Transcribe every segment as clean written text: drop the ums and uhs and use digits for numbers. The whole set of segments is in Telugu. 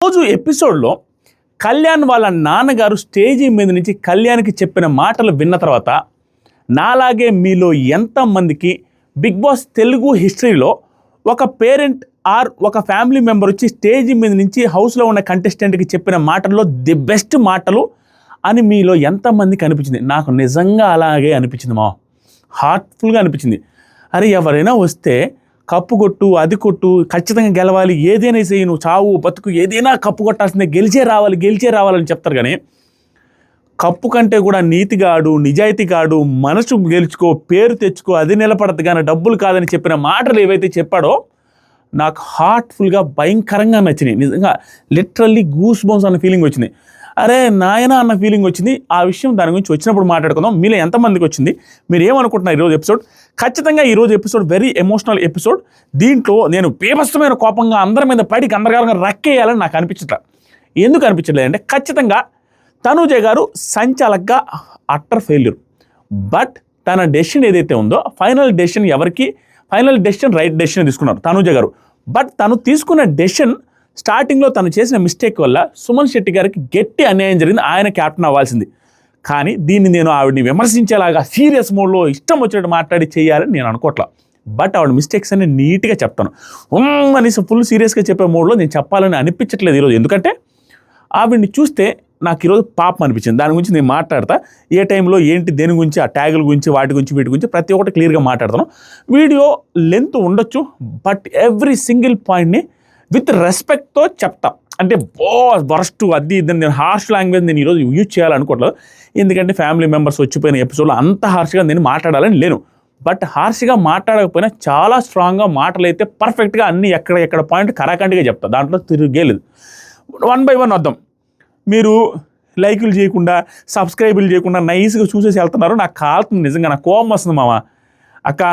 ఈరోజు ఎపిసోడ్లో కళ్యాణ్ వాళ్ళ నాన్నగారు స్టేజీ మీద నుంచి కళ్యాణ్కి చెప్పిన మాటలు విన్న తర్వాత నాలాగే మీలో ఎంతమందికి బిగ్ బాస్ తెలుగు హిస్టరీలో ఒక పేరెంట్ ఆర్ ఒక ఫ్యామిలీ మెంబర్ వచ్చి స్టేజీ మీద నుంచి హౌస్లో ఉన్న కంటెస్టెంట్కి చెప్పిన మాటల్లో ది బెస్ట్ మాటలు అని మీలో ఎంతమందికి అనిపించింది? నాకు నిజంగా అలాగే అనిపించింది, మా హార్ట్ఫుల్గా అనిపించింది. అరే ఎవరైనా వస్తే కప్పు కొట్టు, అది కొట్టు, ఖచ్చితంగా గెలవాలి, ఏదైనా చేయి, నువ్వు చావు బతుకు ఏదైనా కప్పు కొట్టాల్సిందే, గెలిచే రావాలని చెప్తారు. కానీ కప్పు కంటే కూడా నీతిగాడు, నిజాయితీగాడు, మనసు గెలుచుకో, పేరు తెచ్చుకో, అది నిలబడదు కానీ డబ్బులు కాదని చెప్పిన మాటలు ఏవైతే చెప్పాడో నాకు హార్ట్ఫుల్గా భయంకరంగా నచ్చినాయి. నిజంగా లిటరల్లీ గూస్ బంప్స్ అన్న ఫీలింగ్ వచ్చింది. అరే నాయన అన్న ఫీలింగ్ వచ్చింది. ఆ విషయం దాని గురించి వచ్చినప్పుడు మాట్లాడుకుందాం. మీలో ఎంతమందికి వచ్చింది, మీరు ఏమనుకుంటున్నారు ఈరోజు ఎపిసోడ్? ఖచ్చితంగా ఈరోజు ఎపిసోడ్ వెరీ ఎమోషనల్ ఎపిసోడ్. దీంట్లో నేను బీభత్సమైన కోపంగా అందరి మీద పడి గందరగోళంగా రక్కేయాలని నాకు అనిపించట్లేదు. ఎందుకు అనిపించట్లేదు అంటే ఖచ్చితంగా తనూజ గారు సంచాలకుగా అట్టర్ ఫెయిల్యూర్. బట్ తన డెసిషన్ ఏదైతే ఉందో ఫైనల్ డెసిషన్ రైట్ డెసిషన్ తీసుకున్నారు తనూజ గారు. బట్ తను తీసుకున్న డెసిషన్ స్టార్టింగ్లో తను చేసిన మిస్టేక్ వల్ల సుమన్ శెట్టి గారికి గట్టి అన్యాయం జరిగింది. ఆయన క్యాప్టెన్ అవ్వాల్సింది. కానీ దీన్ని నేను ఆవిడని విమర్శించేలాగా సీరియస్ మోడ్లో ఇష్టం వచ్చినట్టు మాట్లాడి చేయాలని నేను అనుకోవట్లా. బట్ ఆవిడ మిస్టేక్స్ అన్ని నీట్గా చెప్తాను. అనేసి ఫుల్ సీరియస్గా చెప్పే మోడ్లో నేను చెప్పాలని అనిపించట్లేదు ఈరోజు. ఎందుకంటే ఆవిడ్ని చూస్తే నాకు ఈరోజు పాపం అనిపించింది. దాని గురించి నేను మాట్లాడతా. ఏ టైంలో ఏంటి, దేని గురించి, ఆ ట్యాగుల గురించి, వాటి గురించి, వీటి గురించి ప్రతి ఒక్కటి క్లియర్గా మాట్లాడతాను. వీడియో లెంత్ ఉండొచ్చు, బట్ ఎవ్రీ సింగిల్ పాయింట్ని విత్ రెస్పెక్ట్తో చెప్తా. అంటే వరస్ట్ అది ఇదని నేను హార్ష్ లాంగ్వేజ్ నేను ఈరోజు యూజ్ చేయాలనుకోవట్లేదు. ఎందుకంటే ఫ్యామిలీ మెంబర్స్ వచ్చిపోయిన ఎపిసోడ్లో అంత హార్ష్గా నేను మాట్లాడాలని లేను. బట్ హార్ష్గా మాట్లాడకపోయినా చాలా స్ట్రాంగ్గా మాటలు అయితే పర్ఫెక్ట్గా అన్ని ఎక్కడ పాయింట్ కరాకండిగా చెప్తా. దాంట్లో తిరిగేలేదు. 1 by 1 వద్దాం. మీరు లైకులు చేయకుండా, సబ్స్క్రైబులు చేయకుండా నైస్గా చూసేసి వెళ్తున్నారు. నాకు కాలుతుంది, నిజంగా నాకు కోపం వస్తుంది. మామ, అక్క,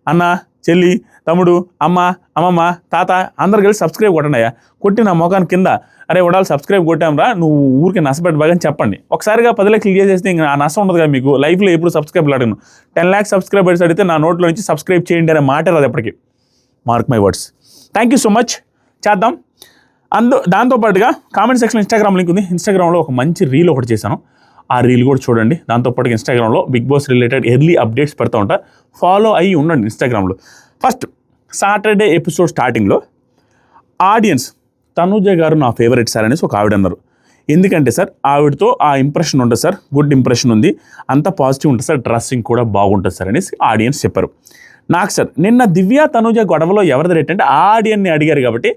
అన్న, చెల్లి, తమ్ముడు, అమ్మ, అమ్మమ్మ, తాత అందరు కలిసి సబ్స్క్రైబ్ కొట్టండి అయ్యా. కొట్టి నా మొఖాన్ని కింద అరే ఉడాలి సబ్స్క్రైబ్ కొట్టాంరా, నువ్వు ఊరికి నష్టపెట్టి బాగా చెప్పండి. ఒకసారిగా 10 లక్షలు క్లిక్ చేసేస్తే ఇంకా ఆ నష్టం ఉండదు కదా మీకు. లైఫ్లో ఎప్పుడు సబ్స్క్రైబ్లు అడిగాను. 10 lakhs సబ్స్క్రైబర్స్ అడిగితే నా నోట్లో నుంచి సబ్స్క్రైబ్ చేయండి అనే మాట రాదు ఎప్పటికీ. Mark my words. Thank you so much. చేద్దాం. దాంతోపాటుగా కామెంట్ సెక్షన్ ఇన్స్టాగ్రామ్ లింక్ ఉంది. ఇన్స్టాగ్రామ్లో ఒక మంచి రీల్ ఒకటి చేశాను. ఆ రీల్ కూడా చూడండి. దాంతోపాటుగా ఇన్స్టాగ్రామ్లో Bigg Boss related early updates పెడతా ఉంటా. ఫాలో అయ్యి ఉండండి ఇన్స్టాగ్రామ్లో. ఫస్ట్ సాటర్డే ఎపిసోడ్ స్టార్టింగ్లో ఆడియన్స్ తనూజ గారు నా ఫేవరెట్ సార్ అనేసి ఒక ఆవిడ అన్నారు. ఎందుకంటే సార్ ఆవిడతో ఆ ఇంప్రెషన్ ఉంటుంది సార్, గుడ్ ఇంప్రెషన్ ఉంది, అంత పాజిటివ్ ఉంటుంది సార్, డ్రెస్సింగ్ కూడా బాగుంటుంది సార్ అనేసి ఆడియన్స్ చెప్పారు. నాకు సార్ నిన్న దివ్య తనూజ గొడవలో ఎవరిది రైట్ అంటే ఆడియన్ని అడిగారు కాబట్టి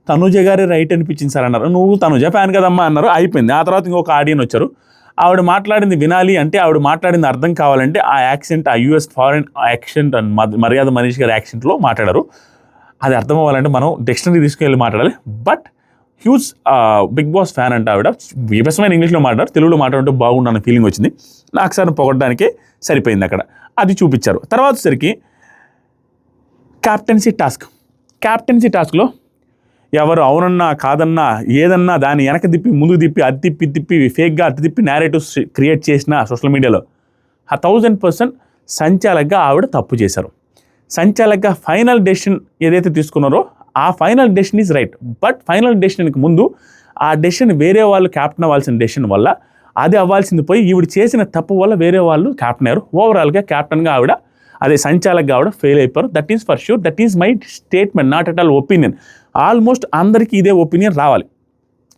తనూజ గారి రైట్ అనిపించింది సార్ అన్నారు. నువ్వు తనూజ ఫ్యాన్ కదమ్మా అన్నారు. అయిపోయింది. ఆ తర్వాత ఇంకొక ఆడియన్ వచ్చారు. ఆవిడ మాట్లాడింది వినాలి అంటే, ఆవిడ మాట్లాడింది అర్థం కావాలంటే ఆ యాక్సెంట్, ఆ యూఎస్ ఫారెన్ యాక్సెంట్ అండ్ మర్యాద మనీష్ గారి యాక్సెంట్లో మాట్లాడారు. అది అర్థం అవ్వాలంటే మనం డిక్షనరీ తీసుకెళ్ళి మాట్లాడాలి. But huge Bigg Boss fan అంటే ఆవిడ విభసమైన ఇంగ్లీష్లో మాట్లాడారు. తెలుగులో మాట్లాడుతూ బాగుండన్న ఫీలింగ్ వచ్చింది. నాకు సార్ పొగడడానికే సరిపోయింది అక్కడ. అది చూపించారు. తర్వాత సరికి క్యాప్టెన్సీ టాస్క్లో ఎవరు అవునన్నా కాదన్నా ఏదన్నా దాన్ని వెనక తిప్పి ముందుకు తిప్పి అది తిప్పి ఫేక్గా అది తిప్పి నేరేటివ్స్ క్రియేట్ చేసిన సోషల్ మీడియాలో 1000% సంచాలకుగా ఆవిడ తప్పు చేశారు. సంచాలకుగా ఫైనల్ డెసిషన్ ఏదైతే తీసుకున్నారో ఆ final decision is right. But final డెసిషన్కి ముందు ఆ డెసిషన్ వేరే వాళ్ళు క్యాప్టెన్ అవ్వాల్సిన డెసిషన్ వల్ల అది అవ్వాల్సింది పోయి ఈవిడ చేసిన తప్పు వల్ల వేరే వాళ్ళు క్యాప్టెన్ అయ్యారు. ఓవరాల్గా క్యాప్టెన్గా ఆవిడ సంచాలకుగా ఆవిడ ఫెయిల్ అయిపోయారు. That is for sure. That is my statement, not at all opinion. Almost అందరికీ ఇదే ఒపీనియన్ రావాలి.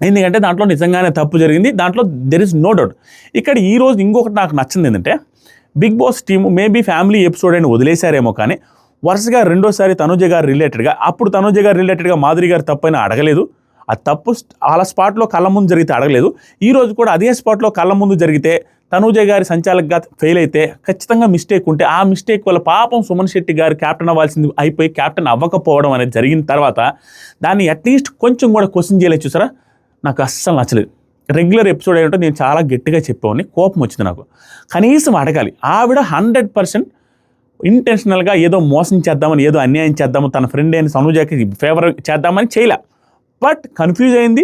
ఎందుకంటే దాంట్లో నిజంగానే తప్పు జరిగింది. దాంట్లో దెర్ ఇస్ నో డౌట్. ఇక్కడ ఈరోజు ఇంకొకటి నాకు నచ్చింది ఏంటంటే Bigg Boss team maybe family episode అని వదిలేశారేమో కానీ వరుసగా రెండోసారి తనూజ గారు రిలేటెడ్గా, అప్పుడు తనూజ గారు రిలేటెడ్గా మాధురి గారు తప్పైనా అడగలేదు. ఆ తప్పు వాళ్ళ స్పాట్లో కళ్ళ ముందు జరిగితే అడగలేదు. ఈరోజు కూడా అదే స్పాట్లో కళ్ళ ముందు జరిగితే తనూజ గారి సంచాలకుగా ఫెయిల్ అయితే ఖచ్చితంగా మిస్టేక్ ఉంటే ఆ మిస్టేక్ వల్ల పాపం సుమన్ శెట్టి గారు క్యాప్టెన్ అవ్వాల్సింది అయిపోయి క్యాప్టెన్ అవ్వకపోవడం అనేది జరిగిన తర్వాత దాన్ని అట్లీస్ట్ కొంచెం కూడా క్వశ్చన్ చేయలేదు. చూసారా, నాకు అస్సలు నచ్చలేదు. రెగ్యులర్ ఎపిసోడ్ అయ్యి ఉంటే నేను చాలా గట్టిగా చెప్పేవాడిని. కోపం వచ్చింది నాకు. కనీసం అడగాలి. ఆవిడ 100% ఇంటెన్షనల్గా ఏదో మోసం చేద్దామని, ఏదో అన్యాయం చేద్దాము, తన ఫ్రెండ్ అయిన తనూజకి ఫేవర్ చేద్దామని చేయలే. బట్ కన్ఫ్యూజ్ అయింది,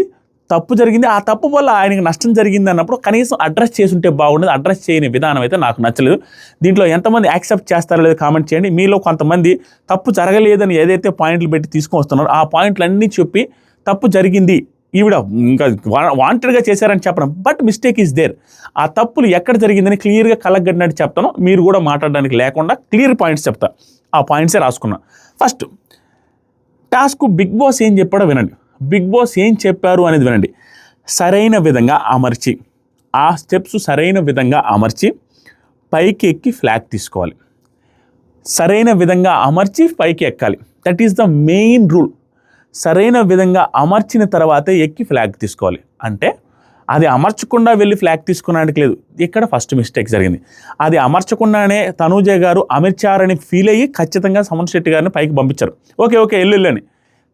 తప్పు జరిగింది. ఆ తప్పు వల్ల ఆయనకు నష్టం జరిగింది అన్నప్పుడు కనీసం అడ్రస్ చేసి ఉంటే బాగుండేది. అడ్రస్ చేయని విధానం అయితే నాకు నచ్చలేదు. దీంట్లో ఎంతమంది యాక్సెప్ట్ చేస్తారో లేదో కామెంట్ చేయండి. మీలో కొంతమంది తప్పు జరగలేదని ఏదైతే పాయింట్లు పెట్టి తీసుకొని వస్తున్నారో ఆ పాయింట్లన్నీ చెప్పి తప్పు జరిగింది ఈవిడ ఇంకా వాంటెడ్గా చేశారని చెప్పడం, బట్ మిస్టేక్ ఈజ్ దేర్. ఆ తప్పులు ఎక్కడ జరిగిందని క్లియర్గా కలగట్టినట్టు చెప్తాను, మీరు కూడా మాట్లాడడానికి లేకుండా క్లియర్ పాయింట్స్ చెప్తా. ఆ పాయింట్సే రాసుకున్నా. ఫస్ట్ టాస్క్ బిగ్ బాస్ ఏం చెప్పాడో వినండి, బిగ్ బాస్ ఏం చెప్పారు అనేది వినండి. సరైన విధంగా అమర్చి, ఆ స్టెప్స్ సరైన విధంగా అమర్చి పైకి ఎక్కి ఫ్లాగ్ తీసుకోవాలి. సరైన విధంగా అమర్చి పైకి ఎక్కాలి. That is the main rule. సరైన విధంగా అమర్చిన తర్వాతే ఎక్కి ఫ్లాగ్ తీసుకోవాలి. అంటే అది అమర్చకుండా వెళ్ళి ఫ్లాగ్ తీసుకున్నానికి లేదు. ఇక్కడ ఫస్ట్ మిస్టేక్ జరిగింది. అది అమర్చకుండానే తనూజ గారు అమర్చారని ఫీల్ అయ్యి ఖచ్చితంగా సమన్ శెట్టి గారిని పైకి పంపించారు. ఓకే వెళ్ళని.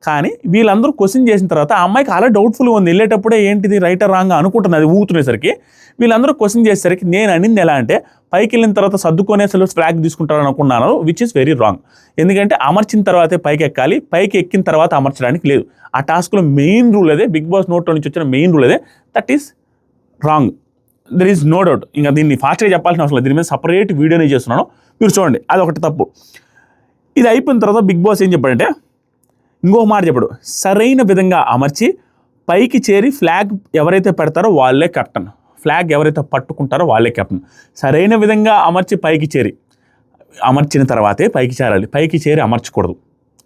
కానీ వీళ్ళందరూ క్వశ్చన్ చేసిన తర్వాత ఆ అమ్మాయికి అలా డౌట్ఫుల్గా ఉంది. వెళ్ళేటప్పుడే ఏంటిది రైటర్ రాంగ్ అనుకుంటుంది, అది ఊగుతునేసరికి వీళ్ళందరూ క్వశ్చన్ చేసేసరికి నేను అనింది ఎలా అంటే పైకి వెళ్ళిన తర్వాత సర్దుకొనే అసలు ఫ్లాగ్ తీసుకుంటారు అనుకున్నాను, విచ్ ఇస్ వెరీ రాంగ్. ఎందుకంటే అమర్చిన తర్వాతే పైకి ఎక్కాలి, పైకి ఎక్కిన తర్వాత అమర్చడానికి లేదు. ఆ టాస్క్లో మెయిన్ రూల్ అదే, బిగ్ బాస్ నోట్లో నుంచి వచ్చిన మెయిన్ రూల్ అదే. That is wrong, there is no doubt. ఇంకా దీన్ని ఫాస్ట్గా చెప్పాల్సిన అవసరం లేదు, దీని మీద సపరేట్ వీడియోనే చేస్తున్నాను, మీరు చూడండి. అదొకటి తప్పు. ఇది అయిపోయిన తర్వాత బిగ్ బాస్ ఏం చెప్పాడంటే ఇంకో మాట చెప్పడు, సరైన విధంగా అమర్చి పైకి చేరి ఫ్లాగ్ ఎవరైతే పెడతారో వాళ్ళే కెప్టెన్, ఫ్లాగ్ ఎవరైతే పట్టుకుంటారో వాళ్ళే కెప్టెన్. సరైన విధంగా అమర్చి పైకి చేరి, అమర్చిన తర్వాతే పైకి చేరాలి, పైకి చేరి అమర్చకూడదు.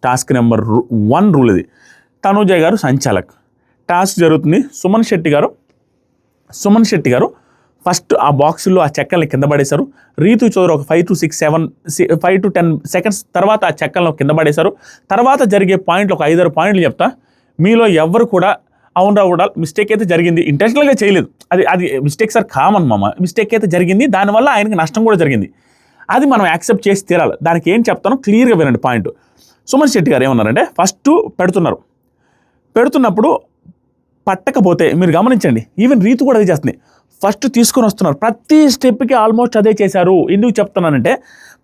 టాస్క్ నెంబర్ 1 రూల్ ఇది. తనూజ గారు సంచాలక్, టాస్క్ జరుగుతుంది. సుమన్ శెట్టి గారు ఫస్ట్ ఆ బాక్సుల్లో ఆ చెక్కల్ని కింద పడేశారు. రీతు చౌదరి ఒక 5 to 10 సెకండ్స్ తర్వాత ఆ చెక్కలను కింద పడేశారు. తర్వాత జరిగే పాయింట్లు ఒక 5-6 పాయింట్లు చెప్తా. మీలో ఎవరు కూడా అవునరా కూడా మిస్టేక్ అయితే జరిగింది, ఇంటెన్షనల్గా చేయలేదు, అది మిస్టేక్స్ ఆర్ కామన్ మామ. మిస్టేక్ అయితే జరిగింది, దానివల్ల ఆయనకి నష్టం కూడా జరిగింది, అది మనం యాక్సెప్ట్ చేసి తీరాలి. దానికి ఏం చెప్తానో క్లియర్గా వినండి పాయింట్. సుమన్ శెట్టి గారు ఏమన్నారంటే ఫస్ట్ పెడుతున్నప్పుడు పట్టకపోతే మీరు గమనించండి, ఈవెన్ రీతు కూడా అదే చేస్తుంది. ఫస్ట్ తీసుకొని వస్తున్నారు, ప్రతి స్టెప్కి ఆల్మోస్ట్ అదే చేశారు. ఎందుకు చెప్తున్నానంటే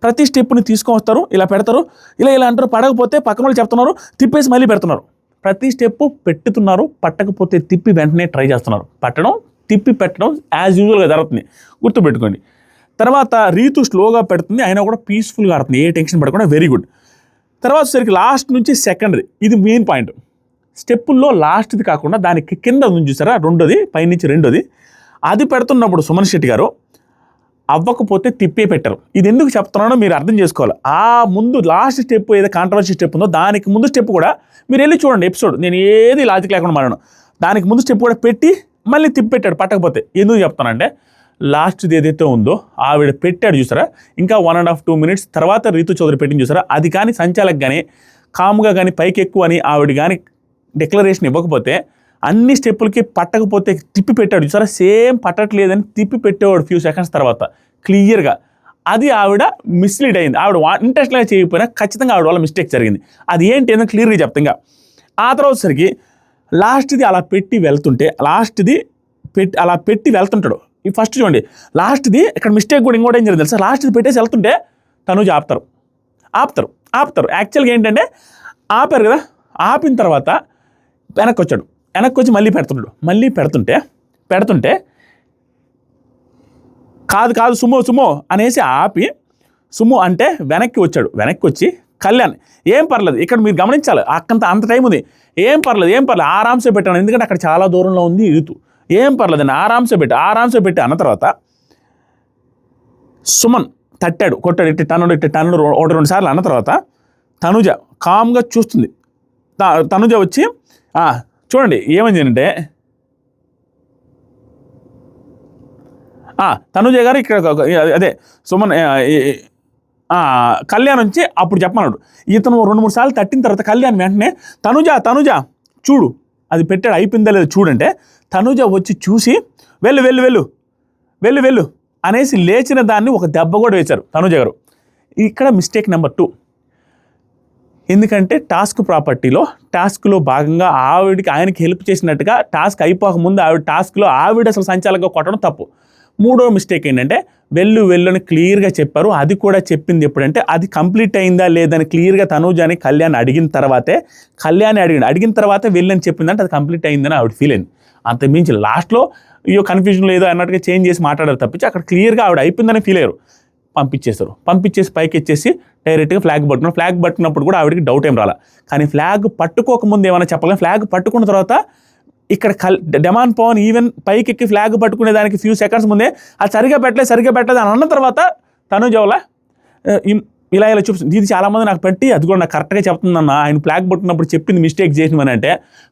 ప్రతి స్టెప్ని తీసుకొని వస్తారు, ఇలా పెడతారు, ఇలా అంటారు, పడకపోతే పక్కన వాళ్ళు చెప్తున్నారు, తిప్పేసి మళ్ళీ పెడుతున్నారు. ప్రతి స్టెప్ పెట్టుతున్నారు, పట్టకపోతే తిప్పి వెంటనే ట్రై చేస్తున్నారు. పట్టడం తిప్పి పెట్టడం యాజ్ యూజువల్గా జరుగుతుంది, గుర్తుపెట్టుకోండి. తర్వాత రీతు స్లోగా పెడుతుంది, అయినా కూడా పీస్ఫుల్గా ఆడుతుంది, ఏ టెన్షన్ పడకుండా, వెరీ గుడ్. తర్వాత సరికి లాస్ట్ నుంచి సెకండరీ, ఇది మెయిన్ పాయింట్. స్టెప్పుల్లో లాస్ట్ది కాకుండా దానికి కింద ఉంది చూసారా, రెండోది పైనుంచి రెండోది, అది పెడుతున్నప్పుడు సుమన్ శెట్టి గారు అవ్వకపోతే తిప్పే పెట్టారు. ఇది ఎందుకు చెప్తున్నానో మీరు అర్థం చేసుకోవాలి. ఆ ముందు లాస్ట్ స్టెప్ ఏదో కాంట్రవర్సీ స్టెప్ ఉందో దానికి ముందు స్టెప్ కూడా మీరు వెళ్ళి చూడండి ఎపిసోడ్, నేను ఏది లాజిక్ లేకుండా మాట్లాడను. దానికి ముందు స్టెప్ కూడా పెట్టి మళ్ళీ తిప్పి పెట్టాడు పట్టకపోతే. ఎందుకు చెప్తానంటే లాస్ట్ది ఏదైతే ఉందో ఆవిడ పెట్టాడు చూసారా, ఇంకా 1.5-2 minutes తర్వాత రీతు చౌదరి పెట్టింది చూసారా, అది కానీ సంచాలకు కానీ కాముగా కానీ పైకి ఎక్కువ అని ఆవిడ కానీ డిక్లరేషన్ ఇవ్వకపోతే అన్ని స్టెప్పులకి పట్టకపోతే తిప్పి పెట్టాడు చూసారా, సేమ్ పట్టట్లేదని తిప్పి పెట్టేవాడు ఫ్యూ సెకండ్స్ తర్వాత క్లియర్గా. అది ఆవిడ మిస్లీడ్ అయింది. ఆవిడ ఇంట్రెస్ట్గా చేయకపోయినా ఖచ్చితంగా ఆవిడ వల్ల మిస్టేక్ జరిగింది. అది ఏంటి అని క్లియర్గా చెప్తా. ఇంకా ఆ తర్వాత సరికి లాస్ట్ది అలా పెట్టి వెళ్తుంటే, అలా పెట్టి వెళ్తుంటాడు. ఈ ఫస్ట్ చూడండి, లాస్ట్ది ఇక్కడ మిస్టేక్ కూడా ఇంకోటి ఏం జరిగింది తెలుసా, లాస్ట్ది పెట్టేసి వెళ్తుంటే తనూజ ఆపుతారు. యాక్చువల్గా ఏంటంటే ఆపారు కదా, ఆపిన తర్వాత వెనక్కి వచ్చి మళ్ళీ పెడుతుంటే కాదు సుమో అనేసి ఆపి, సుమో అంటే వెనక్కి వచ్చి కళ్యాణ్ ఏం పర్లేదు, ఇక్కడ మీరు గమనించాలి, అంత టైం ఉంది, ఏం పర్లేదు ఆరామ్సే పెట్టాను, ఎందుకంటే అక్కడ చాలా దూరంలో ఉంది రీతు, ఏం పర్లేదండి ఆరామ్సే పెట్టి అన్న తర్వాత సుమన్ కొట్టాడు ఇట్టి టన్నులు 1-2 సార్లు అన్న తర్వాత తనుజ కామ్గా చూస్తుంది. తనుజ వచ్చి చూడండి ఏమైంది అంటే తనుజ గారు ఇక్కడ అదే సుమన్ కళ్యాణ్ వచ్చి అప్పుడు చెప్పమన్నాడు. ఇతను 2-3 సార్లు తట్టిన తర్వాత కళ్యాణ్ వెంటనే తనుజ చూడు అది పెట్టాడు, అయిపోయిందా లేదు చూడంటే తనుజ వచ్చి చూసి వెళ్ళు అనేసి లేచిన దాన్ని ఒక దెబ్బ కూడా వేశారు తనుజ గారు. ఇక్కడ మిస్టేక్ నెంబర్ 2. ఎందుకంటే టాస్క్లో భాగంగా ఆయనకి హెల్ప్ చేసినట్టుగా టాస్క్ అయిపోకముందు ఆవిడ అసలు సంచాలకంగా కొట్టడం తప్పు. 3వ మిస్టేక్ ఏంటంటే వెళ్ళు అని క్లియర్గా చెప్పారు. అది కూడా చెప్పింది ఎప్పుడంటే అది కంప్లీట్ అయిందా లేదని క్లియర్గా తనూజని కళ్యాణ్ అడిగిన తర్వాతే అడిగిన తర్వాత వెళ్ళని చెప్పిందంటే అది కంప్లీట్ అయిందని ఆవిడ ఫీల్ అయింది. అంతకుమించి లాస్ట్లో కన్ఫ్యూజన్ లేదో అన్నట్టుగా చేంజ్ చేసి మాట్లాడారు తప్పించి అక్కడ క్లియర్గా ఆవిడ అయిపోయిందని ఫీల్ అయ్యారు. పంపించేసి పైకి ఎచ్చేసి డైరెక్ట్గా ఫ్లాగ్ పట్టుకున్నప్పుడు కూడా ఆవిడకి డౌట్ ఏం రాలా. కానీ ఫ్లాగ్ పట్టుకోకముందు ఏమైనా చెప్పాలి, ఫ్లాగ్ పట్టుకున్న తర్వాత ఇక్కడ డెమాన్ పవన్ ఈవెన్ పైకి ఎక్కి ఫ్లాగ్ పట్టుకునే దానికి ఫ్యూ సెకండ్స్ ముందే అది సరిగా పెట్టలేదు అని అన్న తర్వాత తనుజ వల్ల ఇలా చూపిస్తుంది. ఇది చాలామంది నాకు పెట్టి అది కూడా నాకు కరెక్ట్గా చెప్తుందన్న, ఆయన ఫ్లాగ్ పట్టుకున్నప్పుడు చెప్పింది మిస్టేక్ చేసినమని అంటే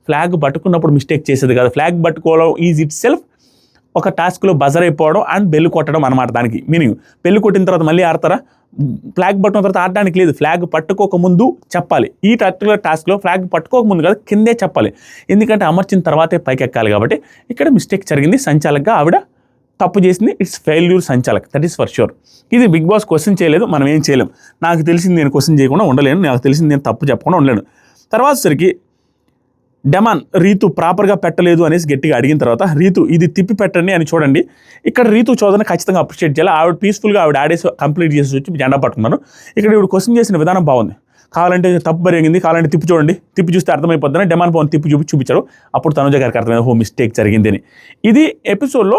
ఫ్లాగ్ పట్టుకున్నప్పుడు మిస్టేక్ చేసేది కాదు. ఫ్లాగ్ పట్టుకోవడం ఈజ్ ఇట్ సెల్ఫ్ ఒక టాస్క్లో బజర్ అయిపోవడం అండ్ బెల్ కొట్టడం అనమాట. దానికి మీనింగ్ బెల్ కొట్టిన తర్వాత మళ్ళీ ఆడతారా? ఫ్లాగ్ పట్టుకున్న తర్వాత ఆడడానికి లేదు. ఫ్లాగ్ పట్టుకోకముందు చెప్పాలి. ఈ పర్టికులర్ టాస్క్లో ఫ్లాగ్ పట్టుకోకముందు కదా కిందే చెప్పాలి, ఎందుకంటే అమర్చిన తర్వాతే పైకి ఎక్కాలి. కాబట్టి ఇక్కడ మిస్టేక్ జరిగింది. సంచాలకగా ఆవిడ తప్పు చేసింది. It's failure sanchalak, that is for sure. ఇది బిగ్ బాస్ క్వశ్చన్ చేయలేదు, మనం ఏం చేయలేం. నాకు తెలిసింది నేను క్వశ్చన్ చేయకుండా ఉండలేను, నాకు తెలిసింది నేను తప్పు చెప్పకుండా ఉండలేను. తర్వాత సరికి డెమాన్ రీతు ప్రాపర్గా పెట్టలేదు అనేసి గట్టిగా అడిగిన తర్వాత రీతు ఇది తిప్పి పెట్టండి అని చూడండి. ఇక్కడ రీతు చౌదరిని ఖచ్చితంగా అప్రిషియేట్ చేయాలి. ఆవిడ పీస్ఫుల్గా ఆవిడ ఆడేసి కంప్లీట్ చేసి వచ్చి జెండా పట్టుకున్నారు. ఇక్కడ ఇవిడ క్వశ్చన్ చేసిన విధానం బాగుంది. కావాలంటే తప్పు జరిగింది, కావాలంటే తిప్పి చూడండి, తిప్పి చూస్తే అర్థమైపోద్దని డెమాన్ పవన్ తిప్పి చూపించారు. అప్పుడు తనుజ గారికి అర్థమైంది, ఓ మిస్టేక్ జరిగింది అని. ఇది ఎపిసోడ్లో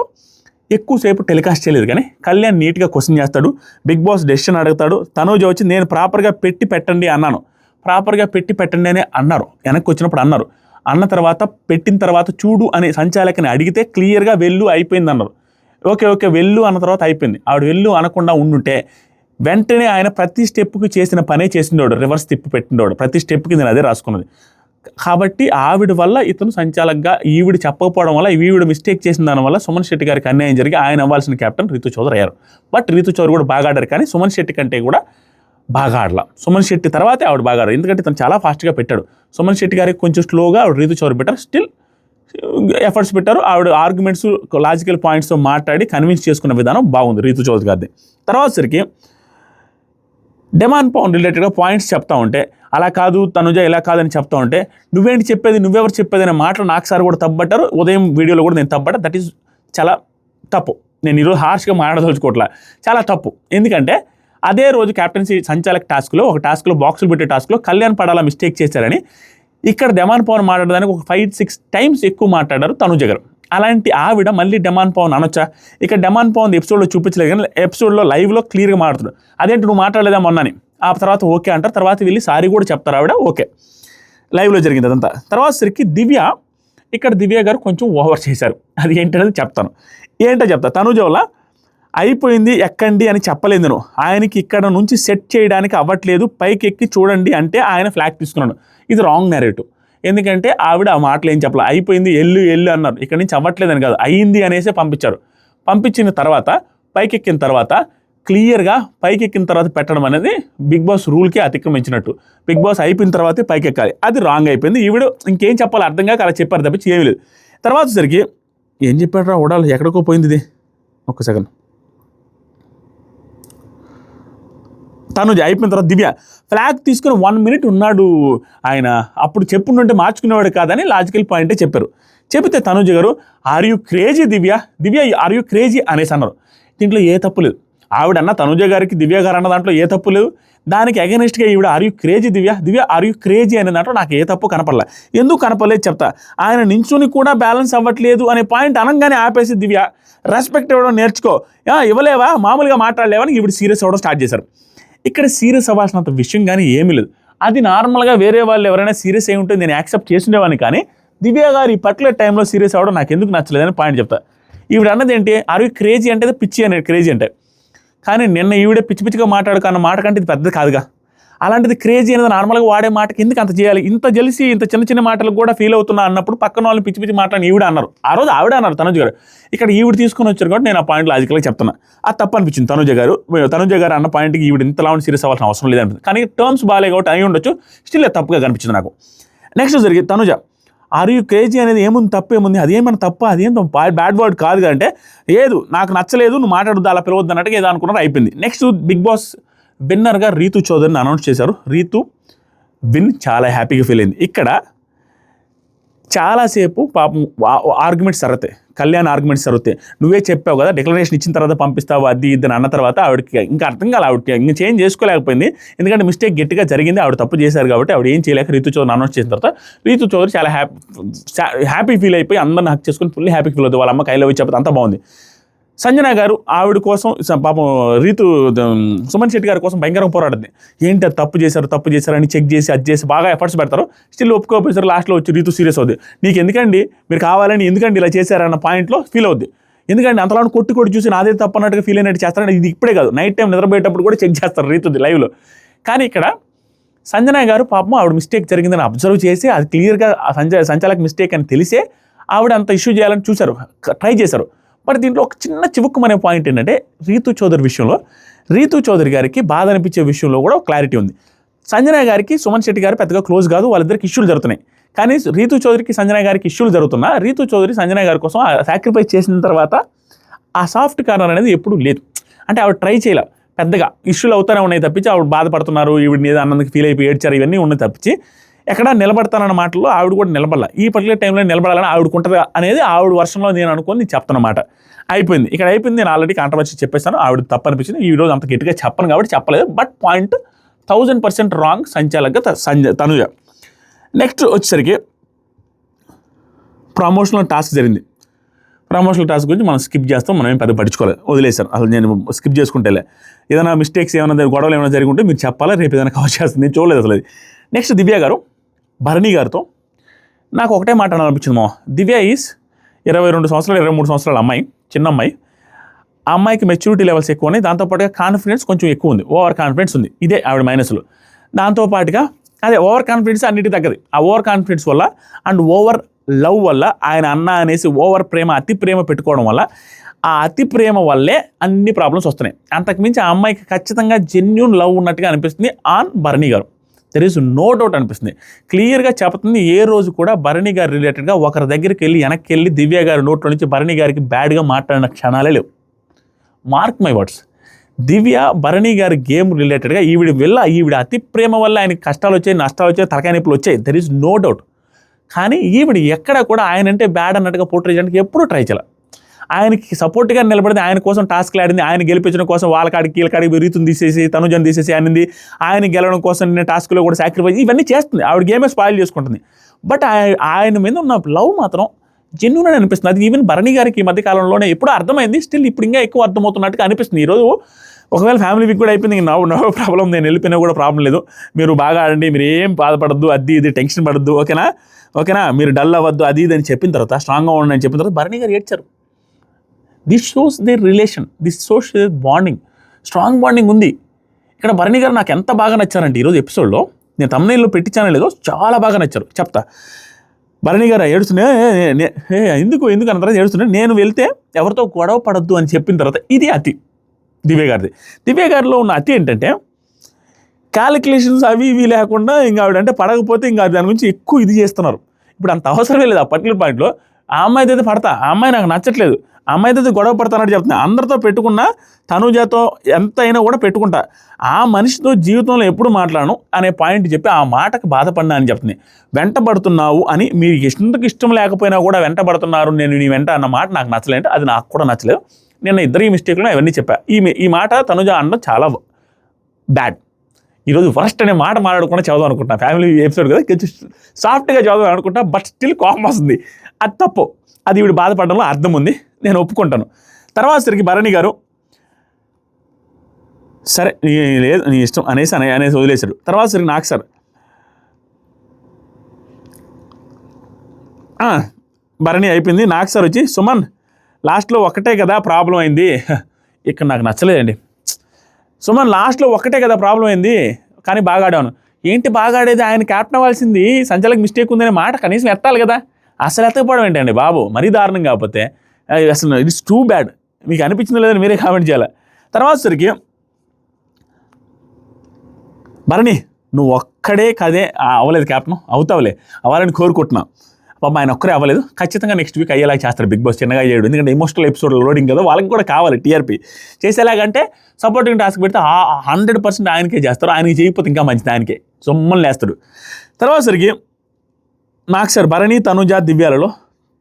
ఎక్కువసేపు టెలికాస్ట్ చేయలేదు, కానీ కళ్యాణ్ నీట్గా క్వశ్చన్ చేస్తాడు, బిగ్ బాస్ డెసిషన్ అడుగుతాడు. తనుజ వచ్చి నేను ప్రాపర్గా పెట్టండి అన్నాను, ప్రాపర్గా పెట్టండి అని అన్నారు. వెనక్కి వచ్చినప్పుడు అన్నారు. అన్న తర్వాత పెట్టిన తర్వాత చూడు అని సంచాలకని అడిగితే క్లియర్గా వెళ్ళు అయిపోయింది అన్నారు. ఓకే వెళ్ళు అన్న తర్వాత అయిపోయింది. ఆవిడ వెళ్ళు అనకుండా ఉండుంటే వెంటనే ఆయన ప్రతి స్టెప్కి చేసిన పనే చేసిండోడు, రివర్స్ తిప్పి పెట్టిండోడు. ప్రతి స్టెప్కి నేను అదే రాసుకున్నది. కాబట్టి ఆవిడ వల్ల ఇతను సంచాలకగా ఈవిడ చెప్పకపోవడం వల్ల ఈవిడ మిస్టేక్ చేసిన దానివల్ల సుమన్ శెట్టి గారికి అన్యాయం జరిగి ఆయన అవ్వాల్సిన కెప్టెన్ రీతు చౌదరి అయ్యారు. బట్ రీతు చౌదరి కూడా బాగా ఆడారు, కానీ సుమన్ శెట్టి కంటే కూడా బాగా ఆడలా. సుమన్ శెట్టి తర్వాతే ఆవిడ బాగా ఆడారు, ఎందుకంటే తను చాలా ఫాస్ట్గా పెట్టాడు. సుమన్ శెట్టి గారికి కొంచెం స్లోగా ఆవిడ రీతు చౌదరి పెట్టారు, స్టిల్ ఎఫర్ట్స్ పెట్టారు. ఆవిడ ఆర్గ్యుమెంట్స్ లాజికల్ పాయింట్స్తో మాట్లాడి కన్విన్స్ చేసుకున్న విధానం బాగుంది రీతు చౌదరి గారిది. తర్వాత సరికి డెమాన్ పవన్ రిలేటెడ్గా పాయింట్స్ చెప్తా ఉంటే అలా కాదు తనుజ ఇలా కాదని చెప్తా ఉంటే నువ్వేంటి చెప్పేది, నువ్వెవరు చెప్పేది అనే మాటలు నాకు సార్ కూడా తప్పబట్టారు. ఉదయం వీడియోలో కూడా నేను తప్పబట్ట. దట్ ఈస్ చాలా తప్పు. నేను ఈరోజు హార్ష్గా మాట్లాడదలుచుకోవట్లా, చాలా తప్పు. ఎందుకంటే అదే రోజు క్యాప్టెన్సీ సంచాలక టాస్క్లో ఒక టాస్క్లో బాక్సులు పెట్టే టాస్క్లో కళ్యాణ్ పడాలా మిస్టేక్ చేశారని ఇక్కడ డెమాన్ పవన్ మాట్లాడడానికి ఒక 5-6 టైమ్స్ ఎక్కువ మాట్లాడారు తనుజ గారు. అలాంటి ఆవిడ మళ్ళీ డెమాన్ పవన్ అనొచ్చా? ఇక్కడ డెమాన్ పవన్ ఎపిసోడ్లో చూపించలేదు, కానీ ఎపిసోడ్లో లైవ్లో క్లియర్గా మాట్లాడుతాడు. అదేంటి నువ్వు మాట్లాడలేదా మొన్నని. ఆ తర్వాత ఓకే అంటారు, తర్వాత వెళ్ళి సారీ కూడా చెప్తారు ఆవిడ. ఓకే, లైవ్లో జరిగింది అదంతా. తర్వాత సరికి దివ్య గారు కొంచెం ఓవర్ చేశారు. అది ఏంటనేది చెప్తాను. చెప్తా. తనుజ వల్ల అయిపోయింది ఎక్కండి అని చెప్పలేదు నేను, ఆయనకి ఇక్కడ నుంచి సెట్ చేయడానికి అవ్వట్లేదు, పైకి ఎక్కి చూడండి అంటే ఆయన ఫ్లాగ్ తీసుకున్నాడు. ఇది రాంగ్ నేరేటివ్. ఎందుకంటే ఆవిడ ఆ మాటలు ఏం చెప్పాలి, అయిపోయింది ఎల్లు అన్నారు, ఇక్కడ నుంచి అవ్వట్లేదని కాదు, అయ్యింది అనేసే పంపించారు. పంపించిన తర్వాత పైకెక్కిన తర్వాత క్లియర్గా పైకెక్కిన తర్వాత పెట్టడం అనేది బిగ్ బాస్ రూల్కే అతిక్రమించినట్టు. బిగ్ బాస్ అయిపోయిన తర్వాతే పైకెక్కాలి, అది రాంగ్ అయిపోయింది. ఈవిడ ఇంకేం చెప్పాలి అర్థం కాక అలా చెప్పారు తప్పించి ఏమీ లేదు. తర్వాత సరికి ఏం చెప్పాడు రా ఓడాలి, ఎక్కడికో పోయింది ఇది. ఒక్క సెకండ్. తనుజ అయిపోయిన తర్వాత దివ్య ఫ్లాగ్ తీసుకుని 1 minute ఉన్నాడు ఆయన, అప్పుడు చెప్పుంటే మార్చుకునేవాడు కాదని లాజికల్ పాయింటే చెప్పారు. చెబితే Tanuja garu are you crazy Divya are you crazy అనేసి అన్నారు. దీంట్లో ఏ తప్పు లేదు. ఆవిడన్న తనుజ గారికి దివ్య గారు అన్న దాంట్లో ఏ తప్పు లేదు. దానికి అగెనిస్ట్గా ఈవిడ are you crazy Divya are you crazy అనే దాంట్లో నాకు ఏ తప్పు కనపడలే. ఎందుకు కనపడలేదు చెప్తా. ఆయన నించుని కూడా బ్యాలెన్స్ అవ్వట్లేదు అనే పాయింట్ అనగానే ఆపేసి దివ్య రెస్పెక్ట్ ఇవ్వడం నేర్చుకో, ఇవ్వలేవా మామూలుగా మాట్లాడలేవని ఈవిడ సీరియస్ అవ్వడం స్టార్ట్ చేశారు. ఇక్కడ సీరియస్ అవ్వాల్సినంత విషయం కానీ ఏమీ లేదు. అది నార్మల్గా వేరే వాళ్ళు ఎవరైనా సీరియస్ అయి ఉంటే నేను యాక్సెప్ట్ చేసిండేవాడిని, కానీ దివ్య గారు ఈ పర్టికులర్ టైంలో సీరియస్ అవ్వడం నాకు ఎందుకు నచ్చలేదని పాయింట్ చెప్తా. ఈవిడ అన్నది ఏంటి, ఆర్ యూ క్రేజీ అంటే పిచ్చి అనేది క్రేజీ అంటే, కానీ నిన్న ఈవిడే పిచ్చిగా మాట్లాడుకున్న మాట కంటే ఇది పెద్దది కాదుగా. అలాంటిది క్రేజీ అనేది నార్మల్గా వాడే మాటకి ఎందుకు అంత చేయాలి? ఇంత జలిసి ఇంత చిన్న మాటలకు కూడా ఫీల్ అవుతున్నా అన్నప్పుడు పక్కన వాళ్ళని పిచ్చి మాట్లాడి ఈవిడ అన్నారు. ఆ రోజు ఆవిడ అన్నారు తనుజ గారు. ఇక్కడ ఈవిడ తీసుకొని వచ్చారు కాబట్టి నేను ఆ పాయింట్ లాజికల్గా చెప్తున్నా. అది తప్పు అనిపించింది తనుజ గారు అన్న పాయింట్కి ఈవిడ ఇంతలా సీరియస్ అవ్వాల్సిన అవసరం లేదనిపించింది. కానీ టర్మ్స్ బాగాలే కాబట్టి అయి ఉండొచ్చు, స్టిల్ తప్పుగా కనిపించింది నాకు. నెక్స్ట్ జరిగింది తనుజ ఆర్ యూ క్రేజీ అనేది ఏముంది, తప్పేముంది, అదేమన్నా తప్ప, అదేం బ్యాడ్ వర్డ్ కాదు అంటే ఏదు నాకు నచ్చలేదు నువ్వు మాట్లాడద్దు అలా పిలవద్దు అన్నట్టుగా ఏదో అనుకున్నారు, అయిపోయింది. నెక్స్ట్ బిగ్ బాస్ విన్నర్గా రీతు చౌదరిని అనౌన్స్ చేశారు. రీతు విన్ చాలా హ్యాపీగా ఫీల్ అయింది. ఇక్కడ చాలాసేపు పాపం ఆర్గ్యుమెంట్స్ జరుగుతాయి, కళ్యాణ్ ఆర్గ్యుమెంట్స్ జరుగుతాయి. నువ్వే చెప్పావు కదా డిక్లరేషన్ ఇచ్చిన తర్వాత పంపిస్తావు అది ఇది అన్న తర్వాత ఆవిడకి ఇంకా అర్థం కాదు, ఆవిడకి ఇంకా చేంజ్ చేసుకోలేకపోయింది. ఎందుకంటే మిస్టేక్ గట్టిగా జరిగింది, ఆవిడ తప్పు చేశారు కాబట్టి ఆవిడ ఏం చేయలేక రీతు చౌదరిని అనౌన్స్ చేసిన తర్వాత రీతు చౌదరి చాలా హ్యాపీ ఫీల్ అయిపోయి అందరిని హక్ చేసుకుని ఫుల్ హ్యాపీ ఫీల్ అవుతుంది. వాళ్ళ అమ్మ కైలో వచ్చి చెప్పితే అంతా బాగుంది. సంజన గారు ఆవిడ కోసం పాపం రీతు సుమన్ శెట్టి గారి కోసం భయంకరంగా పోరాడుతుంది. ఏంటి అది తప్పు చేశారు అని చెక్ చేసి అది చేసి బాగా ఎఫర్ట్స్ పెడతారు. స్టిల్ ఒప్పుకోపోయారు. లాస్ట్లో వచ్చి రీతు సీరియస్ అవుద్ది. నీకు ఎందుకండి, మీరు కావాలని ఎందుకండి ఇలా చేశారన్న పాయింట్లో ఫీల్ అవుద్ది. ఎందుకంటే అంతలా కొట్టి చూసి నాదే తప్పు అన్నట్టుగా ఫీల్ అయినట్టు చేస్తారని ఇది ఇప్పుడే కాదు, నైట్ టైం నిద్రపోయేటప్పుడు కూడా చెక్ చేస్తారు రీతుది లైవ్లో. కానీ ఇక్కడ సంజన గారు పాపం ఆవిడ మిస్టేక్ జరిగిందని అబ్జర్వ్ చేసి అది క్లియర్గా సంచాలక మిస్టేక్ అని తెలిసే ఆవిడ అంత ఇష్యూ చేయాలని చూశారు, ట్రై చేశారు. బట్ దీంట్లో ఒక చిన్న చివుక్కుమనే పాయింట్ ఏంటంటే రీతు చౌదరి గారికి బాధ అనిపించే విషయంలో కూడా క్లారిటీ ఉంది. సంజన గారికి సుమన్ శెట్టి గారు పెద్దగా క్లోజ్ కాదు, వాళ్ళిద్దరికి ఇష్యూలు జరుగుతున్నాయి. కానీ రీతు చౌదరికి సంజన గారికి ఇష్యూలు జరుగుతున్నా రీతు చౌదరి సంజన గారి కోసం సాక్రిఫైస్ చేసిన తర్వాత ఆ సాఫ్ట్ కార్నర్ అనేది ఎప్పుడూ లేదు. అంటే ఆవిడ ట్రై చేయాల, పెద్దగా ఇష్యూలు అవుతూనే ఉన్నాయి తప్పించి ఆవిడ బాధపడుతున్నారు, ఈవిడ అన్నందుకు ఫీల్ అయిపోయి ఏడ్చారు, ఇవన్నీ ఉన్నాయి తప్పించి ఎక్కడా నిలబడతానన్న మాటల్లో ఆవిడ కూడా నిలబడాల. ఈ పర్టికులర్ టైంలో నిలబడాలని ఆవిడకుంటుంది అనేది ఆవిడ వర్షంలో నేను అనుకుని చెప్తున్నమాట. అయిపోయింది, ఇక్కడ అయిపోయింది. నేను ఆల్రెడీ కాంట్రవర్సీ చెప్పేస్తాను, ఆవిడ తప్పనిపించింది. ఈ రోజు అంత గట్టిగా చెప్పను కాబట్టి చెప్పలేదు. But point 1000% wrong sanchalak Tanuja. Next వచ్చేసరికి ప్రమోషనల్ టాస్క్ జరిగింది. ప్రమోషనల్ టాస్క్ గురించి మనం స్కిప్ చేస్తాం, మనం ఏం పెద్ద పట్టించుకోలేదు, వదిలేశాను. అసలు నేను స్కిప్ చేసుకుంటేలే. ఏదైనా మిస్టేక్స్ ఏమైనా గొడవలు ఏమైనా జరిగి ఉంటే మీరు చెప్పాలా, రేపు ఏదైనా కవర్ చేస్తుంది. నేను చూడలేదు అసలు. నెక్స్ట్ దివ్య గారు భరణి గారితో నాకు ఒకటే మాట అనిపించింది. మా దివ్య ఈజ్ 22 సంవత్సరాలు 23 సంవత్సరాల అమ్మాయి, చిన్న అమ్మాయి. ఆ అమ్మాయికి మెచ్యూరిటీ లెవెల్స్ ఎక్కువ ఉన్నాయి, దాంతోపాటుగా కాన్ఫిడెన్స్ కొంచెం ఎక్కువ ఉంది, ఓవర్ కాన్ఫిడెన్స్ ఉంది. ఇదే ఆవిడ మైనస్లు. దాంతోపాటుగా అదే ఓవర్ కాన్ఫిడెన్స్ అన్నిటి తగ్గది. ఆ ఓవర్ కాన్ఫిడెన్స్ వల్ల అండ్ ఓవర్ లవ్ వల్ల, ఆయన అన్న అనేసి ఓవర్ ప్రేమ, అతి ప్రేమ పెట్టుకోవడం వల్ల, ఆ అతి ప్రేమ వల్లే అన్ని ప్రాబ్లమ్స్ వస్తున్నాయి. అంతకుమించి ఆ అమ్మాయికి ఖచ్చితంగా జెన్యూన్ లవ్ ఉన్నట్టుగా అనిపిస్తుంది on Bharani garu. There is no doubt అనిపిస్తుంది. క్లియర్గా చెప్తుంది. ఏ రోజు కూడా భరణి గారు రిలేటెడ్గా ఒకరి దగ్గరికి వెళ్ళి వెనక్కి వెళ్ళి దివ్య గారి నోట్లో నుంచి భరణి గారికి బ్యాడ్గా మాట్లాడిన క్షణాలే లేవు. Mark my words. Divya Bharani గారి గేమ్ రిలేటెడ్గా ఈవిడ అతి ప్రేమ వల్ల ఆయనకి కష్టాలు వచ్చాయి, నష్టాలు వచ్చాయి, తలకాయ నొప్పులు వచ్చాయి. There is no doubt. కానీ ఈవిడ ఎక్కడ కూడా ఆయన అంటే బ్యాడ్ అన్నట్టుగా పోర్ట్రే చేయడానికి ఎప్పుడూ ట్రై చేయాలి. ఆయనకి సపోర్ట్గా నిలబడింది, ఆయన కోసం టాస్క్లు ఆడింది, ఆయన గెలిపించడం కోసం వీళ్ళకాడికి రీతుని తీసేసి తనుజను తీసేసి అనింది, ఆయన గెలవడం కోసం నేను టాస్క్లో కూడా సాక్రిఫైస్ ఇవన్నీ చేస్తుంది. ఆవిడ గేమే స్పాయిల్ చేసుకుంటుంది. బట్ ఆయన మీద ఉన్న లవ్ మాత్రం జెన్యూన్ అని అనిపిస్తుంది. అది ఈవెన్ భరణి గారికి ఈ మధ్య కాలంలోనే ఎప్పుడూ అర్థమైంది, స్టిల్ ఇప్పుడు ఇంకా ఎక్కువ అర్థమవుతున్నట్టుగా అనిపిస్తుంది. ఈరోజు ఒకవేళ ఫ్యామిలీ వీక్ కూడా అయిపోయింది, నో ప్రాబ్లం, నేను వెళ్ళిపోయినా కూడా ప్రాబ్లం లేదు, మీరు బాగా ఆడండి, మీరు ఏం బాధపడద్దు, అది ఇది టెన్షన్ పడద్దు, ఓకేనా, మీరు డల్ అవ్వద్దు, అది ఇది అని చెప్పిన తర్వాత, స్ట్రాంగ్గా ఉండండి అని చెప్పిన తర్వాత భరణి గారు ఏడ్చారు. This shows their relation, this shows their bonding, strong bonding ఉంది. ఇక్కడ భరణి గారు నాకు ఎంత బాగా నచ్చారంటే ఈరోజు ఎపిసోడ్లో, నేను తమ్నైల్లో పెట్టించానో లేదో చాలా బాగా నచ్చారు. చెప్తా. భరణి గారు ఏడుస్తున్నా, ఎందుకు అన్న తర్వాత ఏడుస్తున్నా, నేను వెళ్తే ఎవరితో గొడవ పడద్దు అని చెప్పిన తర్వాత, ఇది అతి దివ్య గారిది. దివ్య గారిలో ఉన్న అతి ఏంటంటే క్యాలిక్యులేషన్స్ అవి ఇవి లేకుండా ఇంకా ఆవిడంటే పడకపోతే ఇంకా దాని గురించి ఎక్కువ ఇది చేస్తున్నారు. ఇప్పుడు అంత అవసరమే లేదు. ఆ పర్టికులర్ పాయింట్లో ఆ అమ్మాయితో అయితే పడతా, ఆ అమ్మాయి నాకు నచ్చట్లేదు, ఆ అమ్మాయితో అయితే గొడవ పడతానని చెప్తున్నా, అందరితో పెట్టుకున్నా, తనుజాతో ఎంత అయినా కూడా పెట్టుకుంటా, ఆ మనిషితో జీవితంలో ఎప్పుడు మాట్లాడను అనే పాయింట్ చెప్పి ఆ మాటకు బాధపడినా అని చెప్తుంది. వెంటబడుతున్నావు అని, మీరు ఇష్టం లేకపోయినా కూడా వెంటబడుతున్నారు, నేను నీ వెంట అన్న మాట నాకు నచ్చలేదు, అది నాకు కూడా నచ్చలేదు. నేను ఇద్దరు మిస్టేక్లో అవన్నీ చెప్పా. ఈ మాట తనుజ అనడం చాలా బ్యాడ్. ఈరోజు వరస్ట్ అనే మాట మాట్లాడకుండా చదవడం అనుకుంటున్నా. ఫ్యామిలీ ఎపిసోడ్ కదా, కొంచెం సాఫ్ట్గా చదవడం అనుకుంటా, బట్ స్టిల్ కోపం వస్తుంది. అది తప్పు, అది ఈవిడ బాధపడడంలో అర్థం ఉంది, నేను ఒప్పుకుంటాను. తర్వాత సరికి భరణి గారు సరే లేదు నీ ఇష్టం అనేసి వదిలేశాడు. తర్వాత సరికి నాకు సార్ భరణి అయిపోయింది. నాకు సార్ వచ్చి సుమన్ లాస్ట్లో ఒక్కటే కదా ప్రాబ్లం అయింది, ఇక్కడ నాకు నచ్చలేదండి. సుమన్ లాస్ట్లో ఒక్కటే కదా ప్రాబ్లం అయింది, కానీ బాగా ఆడాను. ఏంటి బాగా ఆడేది, ఆయన క్యాప్టెన్ అవ్వాల్సింది, సంచలకి మిస్టేక్ ఉందనే మాట కనీసం ఎత్తాలి కదా, అసలు ఎత్తకపోవడం ఏంటండి బాబు, మరీ దారుణం. కాకపోతే అసలు ఇట్స్ టూ బ్యాడ్. మీకు అనిపించింది లేదని మీరే కామెంట్ చేయాలి. తర్వాత సరికి భరణి నువ్వు ఒక్కడే కదే అవ్వలేదు క్యాప్టెన్, అవుతావులే, అవ్వాలని కోరుకుంటున్నా. పాప ఆయన ఒక్కరే అవ్వలేదు, ఖచ్చితంగా నెక్స్ట్ వీక్ అయ్యేలా చేస్తారు బిగ్ బాస్, చిన్నగా చేయడు. ఎందుకంటే ఎమోషనల్ ఎపిసోడ్ లోడింగ్ కదా, వాళ్ళకి కూడా కావాలి టీఆర్పీ. చేసేలాగంటే సపోర్టింగ్ టాస్క్ పెడితే 100% ఆయనకే చేస్తారు, ఆయనకి చేయకపోతే ఇంకా మంచిది, ఆయనకే సొమ్మని లేస్తాడు. తర్వాత సరికి నాకు సార్ భరణి తనుజ దివ్యాలలో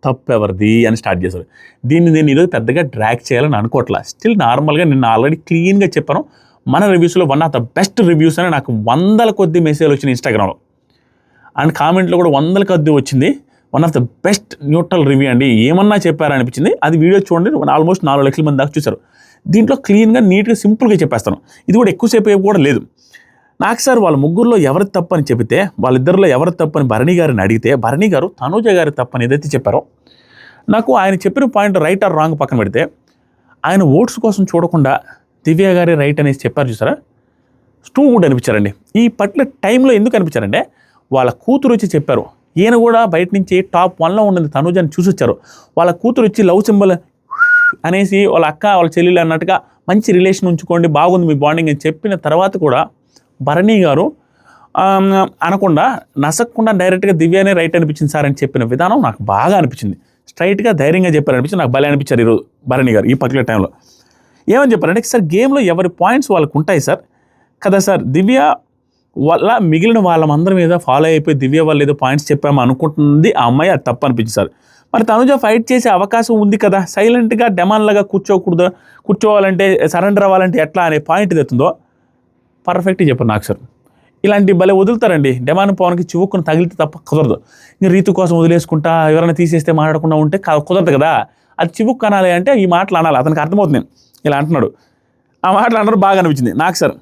తప్పెవరిది అని స్టార్ట్ చేశారు. దీన్ని నేను ఈరోజు పెద్దగా డ్రాక్ చేయాలని అనుకోవట్లా. స్టిల్ నార్మల్గా నిన్న ఆల్రెడీ క్లీన్గా చెప్పాను, మన రివ్యూస్లో one of the best reviews అని నాకు 100 కొద్ది మెసేజ్లు వచ్చినాయి ఇన్స్టాగ్రామ్లో, అండ్ కామెంట్లో కూడా 100 కొద్ది వచ్చింది. One of the best neutral review అండి. ఏమన్నా చెప్పారనిపించింది. అది వీడియో చూడండి, ఆల్మోస్ట్ 4 లక్షల మంది దాకా చూశారు. దీంట్లో క్లీన్గా నీట్గా సింపుల్గా చెప్పేస్తాను. ఇది కూడా ఎక్కువసేపు కూడా లేదు. నాకు సార్ వాళ్ళ ముగ్గురులో ఎవరి తప్పు అని చెబితే, వాళ్ళిద్దరిలో ఎవరి తప్పు అని భరణి గారిని అడిగితే, భరణి గారు తనూజ గారి తప్పు అని ఏదైతే చెప్పారో, నాకు ఆయన చెప్పిన పాయింట్ రైట్ ఆర్ రాంగ్ పక్కన పెడితే, ఆయన ఓట్స్ కోసం చూడకుండా దివ్య గారి రైట్ అనేసి చెప్పారు చూసారా, టూ గుడ్ అనిపించారండి. ఈ పర్టికులర్ టైంలో ఎందుకు అనిపించారంటే, వాళ్ళ కూతురు వచ్చి చెప్పారు, ఈయన కూడా బయట నుంచి టాప్ 1లో ఉన్నది తనూజని చూసి వచ్చారు. వాళ్ళ కూతురు వచ్చి లవ్ సింబల్ అనేసి వాళ్ళ అక్క వాళ్ళ చెల్లెలు అన్నట్టుగా మంచి రిలేషన్ ఉంచుకోండి, బాగుంది మీ బాండింగ్ అని చెప్పిన తర్వాత కూడా భరణి గారు అనకుండా నసక్కుండా డైరెక్ట్గా దివ్యానే రైట్ అనిపించింది సార్ అని చెప్పిన విధానం నాకు బాగా అనిపించింది. స్ట్రైట్గా ధైర్యంగా చెప్పారనిపించింది. నాకు భలే అనిపించారు ఈరోజు భరణి గారు ఈ పర్టికులర్ టైంలో. ఏమని చెప్పారంటే, సార్ గేమ్లో ఎవరి పాయింట్స్ వాళ్ళకు ఉంటాయి సార్ కదా సార్, దివ్య వల్ల మిగిలిన వాళ్ళందరి మీద ఫాలో అయిపోయి దివ్య వాళ్ళు ఏదో పాయింట్స్ చెప్పాము అనుకుంటుంది ఆ అమ్మాయి, అది తప్పు అనిపించింది సార్. మరి తనుజ ఫైట్ చేసే అవకాశం ఉంది కదా, సైలెంట్గా డెమాన్లాగా కూర్చోవాలంటే సరెండర్ అవ్వాలంటే ఎట్లా అనే పాయింట్ ఎత్తుందో పర్ఫెక్ట్గా చెప్పారు నాకు సార్. ఇలాంటి భలే వదులుతారండి. డెమాన్ పవన్కి చివుక్కును తగిలితే తప్ప కుదరదు. ఇంకా రీతు కోసం వదిలేసుకుంటా ఎవరైనా తీసేస్తే మాట్లాడకుండా ఉంటే కుదరదు కదా. అది చివుక్కు అనాలి అంటే ఈ మాటలు అనాలి, అతనికి అర్థమవుతుంది. ఇలా అంటున్నాడు, ఆ మాటలు అన్నారు బాగా అనిపించింది నాకు సార్.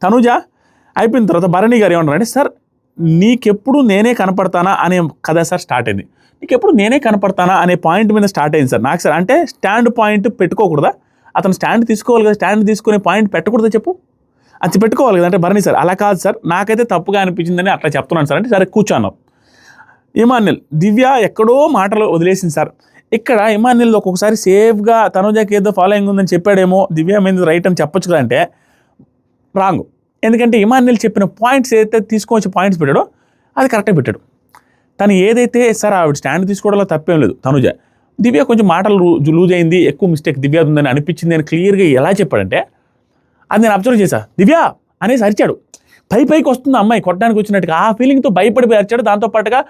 తనుజ అయిపోయిన తర్వాత భరణి గారు ఏమన్నారంటే, సార్ నీకెప్పుడు నేనే కనపడతానా అనే కదా సార్ స్టార్ట్ అయింది. నీకెప్పుడు నేనే కనపడతానా అనే పాయింట్ మీద స్టార్ట్ అయింది సార్ నాకు సార్. అంటే స్టాండ్ పాయింట్ పెట్టుకోకూడదా, అతను స్టాండ్ తీసుకోవాలి కదా, స్టాండ్ తీసుకునే పాయింట్ పెట్టకూడదా చెప్పు, అది పెట్టుకోవాలి కదా. అంటే భరణి సార్ అలా కాదు సార్, నాకైతే తప్పుగా అనిపించిందని అట్లా చెప్తున్నాను సార్ అంటే, సరే కూర్చోన్నాం. ఇమాన్యుల్ దివ్య ఎక్కడో మాటలు వదిలేసింది సార్. ఇక్కడ ఇమాన్యుల్ ఒక్కొక్కసారి సేఫ్గా తనుజకి ఏదో ఫాలోయింగ్ ఉందని చెప్పాడేమో, దివ్య మీద రైట్ అని చెప్పొచ్చు కదా అంటే రాంగ్. ఎందుకంటే ఇమాన్యుల్ చెప్పిన పాయింట్స్ ఏదైతే తీసుకొచ్చి పాయింట్స్ పెట్టాడో అది కరెక్ట్గా పెట్టాడు. తను ఏదైతే సార్ ఆవిడ స్టాండ్ తీసుకోవడంలో తప్పేం లేదు. తనుజ దివ్య కొంచెం మాటలు లూజ్ అయింది, ఎక్కువ మిస్టేక్ దివ్య ఉందని అనిపించింది అని క్లియర్గా ఎలా చెప్పాడంటే, అది నేను అబ్జర్వ్ చేశా. దివ్య అనేసి అరిచాడు, పైకి వస్తుంది అమ్మాయి కొట్టడానికి వచ్చినట్టుగా, ఆ ఫీలింగ్తో భయపడిపోయి అరిచాడు. దాంతోపాటుగా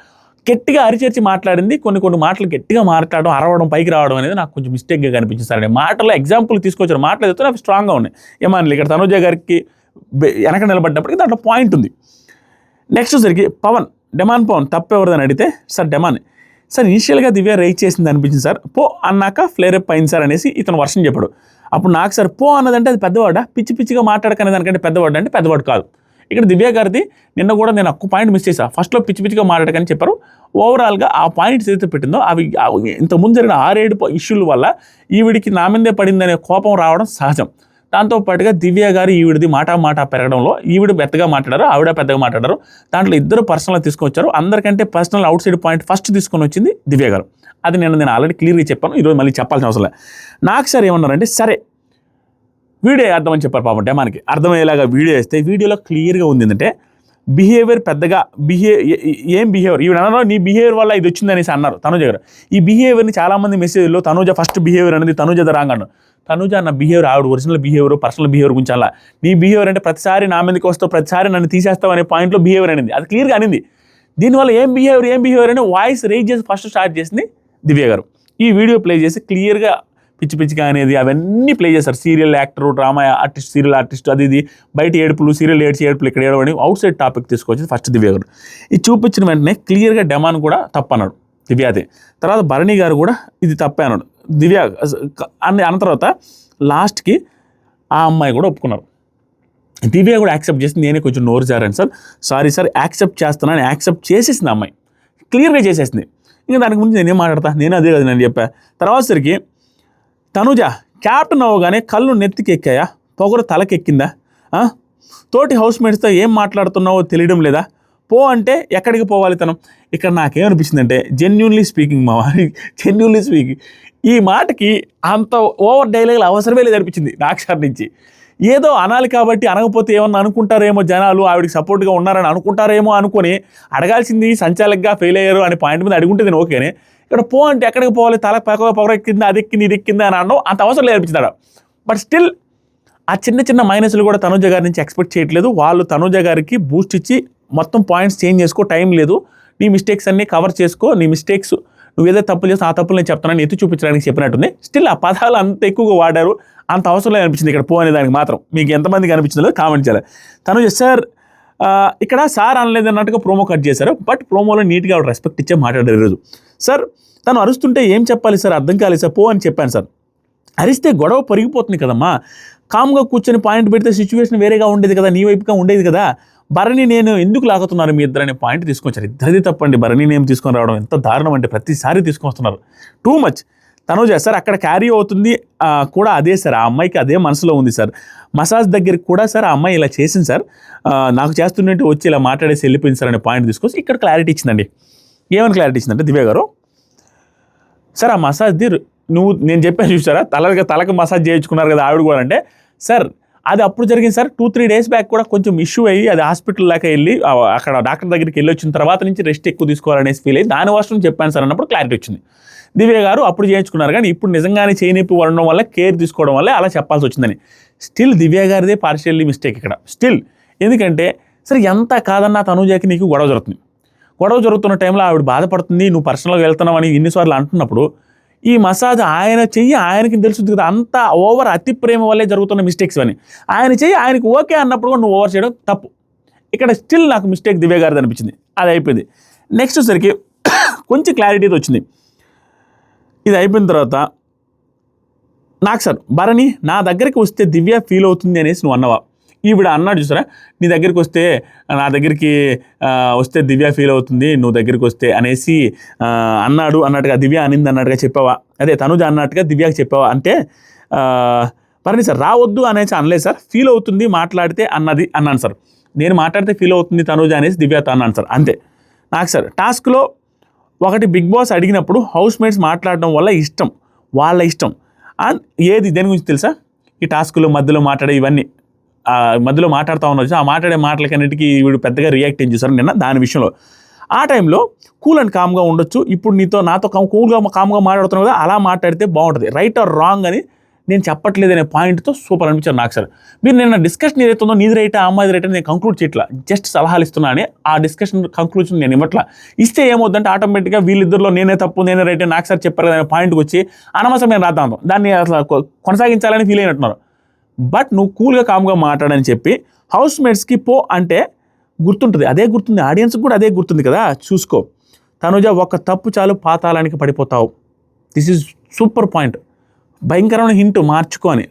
గట్టిగా అరిచేర్చి మాట్లాడింది, కొన్ని మాటలు గట్టిగా మాట్లాడడం, అరవడం, పైకి రావడం అనేది నాకు కొంచెం మిస్టేక్గా కనిపించింది సార్. మాటలో ఎగ్జాంపుల్ తీసుకొచ్చారు, మాటలు ఎదుగుతూ అవి స్ట్రాంగ్గా ఉన్నాయి. ఏమన్నా ఇక్కడ తనుజ గారికి వెనక నిలబడ్డప్పటికీ దాంట్లో పాయింట్ ఉంది. నెక్స్ట్ సరికి పవన్, డెమాన్ పవన్ తప్పు ఎవరిదని అడిగితే, సార్ డెమాన్ సార్ ఇనిషియల్గా దివ్య రైట్ చేసింది అనిపించింది సార్, పో అన్నాక ఫ్లేరప్ అయింది సార్ అనేసి ఇతను వర్షం చెప్పాడు. అప్పుడు నాకు సార్ పో అన్నదంటే అది పెద్దవాడా, పిచ్చిగా మాట్లాడకనే దానికంటే పెద్దవాడు అంటే పెద్దవాడు కాదు. ఇక్కడ దివ్య గారిది నిన్న కూడా నేను ఒక్క పాయింట్ మిస్ చేశాను. ఫస్ట్లో పిచ్చిగా మాట్లాడకని చెప్పారు. ఓవరాల్గా ఆ పాయింట్స్ ఏదైతే పెట్టిందో అవి ఇంతకుముందు జరిగిన 6-7 ఇష్యూల వల్ల ఈవిడికి నా మీదే పడిందనే కోపం రావడం సహజం. దాంతోపాటుగా దివ్య గారు ఈవిడిది మాట పెరగడంలో ఈవిడ పెద్దగా మాట్లాడారు, ఆవిడ పెద్దగా మాట్లాడారు. దాంట్లో ఇద్దరు పర్సనల్గా తీసుకొచ్చారు. అందరికంటే personal out side point first తీసుకొని వచ్చింది దివ్య గారు. అది నేను ఆల్రెడీ క్లియర్గా చెప్పాను, ఈరోజు మళ్ళీ చెప్పాల్సిన అవసరం లేదు. నాకు సార్ ఏమన్నారంటే, సరే వీడియో వేద్దామని చెప్పారు పాపం డెమాన్కి. అర్థమయ్యేలాగా వీడియో వేస్తే వీడియోలో క్లియర్గా ఉంది ఏంటంటే, బిహేవియర్ పెద్దగా ఏం బిహేవియర్ ఈవిడ అన్నారు, నీ బిహేవియర్ వల్ల ఇది వచ్చింది అనేసి అన్నారు తనుజ గారు. ఈ బిహేవియర్ని చాలామంది మెసేజ్లో తనుజ ఫస్ట్ బిహేవియర్ అనేది తనుజ రాంగ్ అన్నారు. తనుజ నా బిహేవియర్, ఆవిడ ఒరిజినల్ బిహేవియర్, పర్సనల్ బిహేవియర్ గురించి అలా, నీ బిహేవియర్ అంటే ప్రతిసారి నా మీదకి వస్తావు, ప్రతిసారి నన్ను తీసేస్తావు అనే పాయింట్లో బిహేవియర్ అనేది అది క్లియర్గా అనింది. దీనివల్ల ఏం బిహేవియర్ అని వాయిస్ రేజ్ చేసి ఫస్ట్ స్టార్ట్ చేసింది దివ్య గారు. ఈ వీడియో ప్లే చేసి క్లియర్గా పిచ్చిగా అనేది అవన్నీ ప్లే చేశారు. Serial actor, drama artist, serial artist, అది ఇది బయట ఏడుపులు, సీరియల్ ఏడుపులు ఇక్కడ ఏడవని అవుట్ సైడ్ టాపిక్ తీసుకొచ్చి ఫస్ట్ దివ్య గారు ఇది చూపించిన వెంటనే క్లియర్గా డెమాన్ కూడా తప్పన్నాడు దివ్యాదే. తర్వాత భరణి గారు కూడా ఇది తప్పే అన్నాడు. దివ్య అన్న తర్వాత లాస్ట్కి ఆ అమ్మాయి కూడా ఒప్పుకున్నారు. దివ్య కూడా యాక్సెప్ట్ చేసింది. నేనే కొంచెం నోరు జారాను సార్, సారీ సార్ యాక్సెప్ట్ చేస్తున్నాను, యాక్సెప్ట్ చేసేసింది అమ్మాయి, క్లియర్గా చేసేసింది. ఇంకా దానికి ముందు నేనేం మాట్లాడతా, నేను అదే కదా నేను చెప్పా. తర్వాత సరికి తనుజ క్యాప్టెన్ అవ్వగానే కళ్ళు నెత్తికి ఎక్కాయా, పొగరు తలకెక్కిందా, తోటి హౌస్మేట్స్తో ఏం మాట్లాడుతున్నావో తెలియడం లేదా, పో అంటే ఎక్కడికి పోవాలి తను. ఇక్కడ నాకేమనిపించిందంటే జెన్యూన్లీ స్పీకింగ్ ఈ మాటకి అంత ఓవర్ డైలాగులు అవసరమే లేదు అనిపించింది నాకు సార్ నుంచి. ఏదో అనాలి కాబట్టి అనకపోతే ఏమన్నా అనుకుంటారేమో జనాలు, ఆవిడకి సపోర్ట్గా ఉన్నారని అనుకుంటారేమో అనుకుని అడగాల్సింది సంచాలకుగా ఫెయిల్ అయ్యారు అనే పాయింట్ మీద అడుగుంటే నేను ఓకేనే. ఇక్కడ పో అంటే ఎక్కడికి పోవాలి, తల పొగరెక్కిందా, అది ఎక్కింది ఇది ఎక్కిందా అని అనడం అంత అవసరం లేదు అనిపించింది. బట్ స్టిల్ ఆ చిన్న మైనస్లు కూడా తనుజ గారి నుంచి ఎక్స్పెక్ట్ చేయట్లేదు. వాళ్ళు తనుజ గారికి బూస్ట్ ఇచ్చి మొత్తం పాయింట్స్ చేంజ్ చేసుకో, టైం లేదు, నీ మిస్టేక్స్ అన్నీ కవర్ చేసుకో, నీ మిస్టేక్స్ నువ్వు ఏదో తప్పులు చేస్తే ఆ తప్పులు నేను చెప్తానని ఎత్తి చూపించడానికి చెప్పినట్టుంది. స్టిల్ ఆ పదాలు అంత ఎక్కువగా వాడారు, అంత అవసరం లేదు అనిపించింది ఇక్కడ పో అనే దానికి మాత్రం. మీకు ఎంతమందికి అనిపించిందో కామెంట్ చేయాలి. తనుజ సార్ ఇక్కడ సార్ అనలేదు అన్నట్టుగా ప్రోమో కట్ చేశారు. బట్ ప్రోమోలో నీట్గా రెస్పెక్ట్ ఇచ్చే మాట్లాడారు ఈరోజు. సార్ తను అరుస్తుంటే ఏం చెప్పాలి సార్, అర్థం కాలేదు సార్, పో అని చెప్పాను సార్. అరిస్తే గొడవ పరిగిపోతుంది కదమ్మా, కామ్గా కూర్చొని పాయింట్ పెడితే సిచ్యువేషన్ వేరేగా ఉండేది కదా, నీ వైపుగా ఉండేది కదా. భరణి నేను ఎందుకు లాగుతున్నారు మీ ఇద్దరు అనే పాయింట్ తీసుకొచ్చారు. ఇద్దరిది తప్పండి. భరణి నేను తీసుకొని రావడం ఎంత దారుణం అంటే ప్రతిసారి తీసుకొస్తున్నారు, టూ మచ్. తనుజ సార్ అక్కడ క్యారీ అవుతుంది కూడా అదే సార్, ఆ అమ్మాయికి అదే మనసులో ఉంది సార్. మసాజ్ దగ్గరికి కూడా సార్ ఆ అమ్మాయి ఇలా చేసింది సార్, నాకు చేస్తున్నట్టు వచ్చి ఇలా మాట్లాడేసి వెళ్ళిపోయింది సార్ అనే పాయింట్ తీసుకొచ్చి ఇక్కడ క్లారిటీ ఇచ్చిందండి. ఏమైనా క్లారిటీ ఇచ్చిందంటే దివ్య గారు, సార్ ఆ మసాజ్ది నేను చెప్పాను చూసారా, తలకు మసాజ్ చేయించుకున్నారు కదా ఆవిడ కూడా అంటే, సార్ అది అప్పుడు జరిగింది సార్. 2-3 days బ్యాక్ కూడా కొంచెం ఇష్యూ అయ్యి అది హాస్పిటల్ దాకా వెళ్ళి అక్కడ డాక్టర్ దగ్గరికి వెళ్ళి వచ్చిన తర్వాత నుంచి రెస్ట్ ఎక్కువ తీసుకోవాలనేసి ఫీల్ అయ్యి దాని కోసం చెప్పాను సార్ అన్నప్పుడు క్లారిటీ వచ్చింది. దివ్య గారు అప్పుడు చేయించుకున్నారు కానీ ఇప్పుడు నిజంగానే చేయనిప్పి ఉండడం వల్ల కేర్ తీసుకోవడం వల్ల అలా చెప్పాల్సి వచ్చిందని. స్టిల్ దివ్య గారిదే పార్షియల్లీ మిస్టేక్ ఇక్కడ స్టిల్. ఎందుకంటే సరే ఎంత కాదన్నా తనుజాకి నీకు గొడవ జరుగుతున్న టైంలో ఆవిడ బాధపడుతుంది, నువ్వు పర్సనల్గా వెళ్తున్నావు అని ఎన్నిసార్లు అంటున్నప్పుడు ఈ మసాజ్ ఆయన చెయ్యి ఆయనకి తెలుస్తుంది కదా, అంత ఓవర్ అతి ప్రేమ వల్లే జరుగుతున్న మిస్టేక్స్ అని. ఆయన చెయ్యి ఆయనకి ఓకే అన్నప్పుడు కూడా నువ్వు ఓవర్ చేయడం తప్పు. ఇక్కడ స్టిల్ నాకు మిస్టేక్ దివ్య గారిది అనిపించింది, అది అయిపోయింది. నెక్స్ట్ సరికి కొంచెం క్లారిటీతో వచ్చింది. ఇది అయిపోయిన తర్వాత నాకు సార్ భరణి నా దగ్గరికి వస్తే దివ్య ఫీల్ అవుతుంది అనేసి నువ్వు అన్నవా, ఈవిడ అన్నాడు చూసారా, నీ దగ్గరికి వస్తే నా దగ్గరికి వస్తే దివ్య ఫీల్ అవుతుంది నువ్వు దగ్గరికి వస్తే అనేసి అన్నాడు అన్నట్టుగా, దివ్య అనింది అన్నట్టుగా చెప్పావా, అదే తనుజ అన్నట్టుగా దివ్యకి చెప్పావా అంటే, భరణి సార్ రావద్దు అనేసి అనలేదు సార్, ఫీల్ అవుతుంది మాట్లాడితే అన్నాను సార్. నేను మాట్లాడితే ఫీల్ అవుతుంది తనుజ అనేసి దివ్యతో అన్నాను సార్, అంతే. నాకు సార్ టాస్క్లో ఒకటి బిగ్ బాస్ అడిగినప్పుడు హౌస్ మేట్స్ మాట్లాడడం వల్ల ఇష్టం, వాళ్ళ ఇష్టం ఏది దేని గురించి తెలుసా, ఈ టాస్క్లో మధ్యలో మాట్లాడే ఇవన్నీ మధ్యలో మాట్లాడుతూ ఉండొచ్చు, ఆ మాట్లాడే మాటలకన్నిటికీ వీడు పెద్దగా రియాక్ట్ ఏం చేశారు నిన్న దాని విషయంలో. ఆ టైంలో కూల్ అండ్ కామ్గా ఉండొచ్చు, ఇప్పుడు నాతో కామ్గా మాట్లాడుతున్నావు కదా అలా మాట్లాడితే బాగుంటుంది, రైట్ ఆర్ రాంగ్ అని నేను చెప్పట్లేదు అనే పాయింట్తో సూపర్ అనిపించారు నాకు సార్. మీరు నిన్న డిస్కషన్ ఏదైతుందో నీది రైట్ అమ్మాయిది రైట్ అని నేను కంక్లూడ్ చేయట్లా, జస్ట్ సలహాలు ఇస్తున్నానే, ఆ డిస్కషన్ కంక్లూజన్ నేను ఇవ్వట్లా. ఇస్తే ఏమవుతుందంటే ఆటోమేటిక్గా వీళ్ళిద్దరిలో నేనే తప్పు నేనే రైట్ నాకు సార్ చెప్పారు కదా అనే పాయింట్కి వచ్చి అనవసరం నేను రాద్దాం దాన్ని అసలు కొనసాగించాలని ఫీల్ అయినట్టున్నారు. బట్ నువ్వు కూల్గా కామ్గా మాట్లాడని చెప్పి హౌస్ మేట్స్కి పో అంటే గుర్తుంటుంది, అదే గుర్తుంది, ఆడియన్స్కి కూడా అదే గుర్తుంది కదా. చూసుకో తనుజ, ఒక తప్పు చాలు పాతాళానికి పడిపోతావు. దిస్ ఈజ్ సూపర్ పాయింట్, భయంకరమైన హింట్, మార్చుకో అని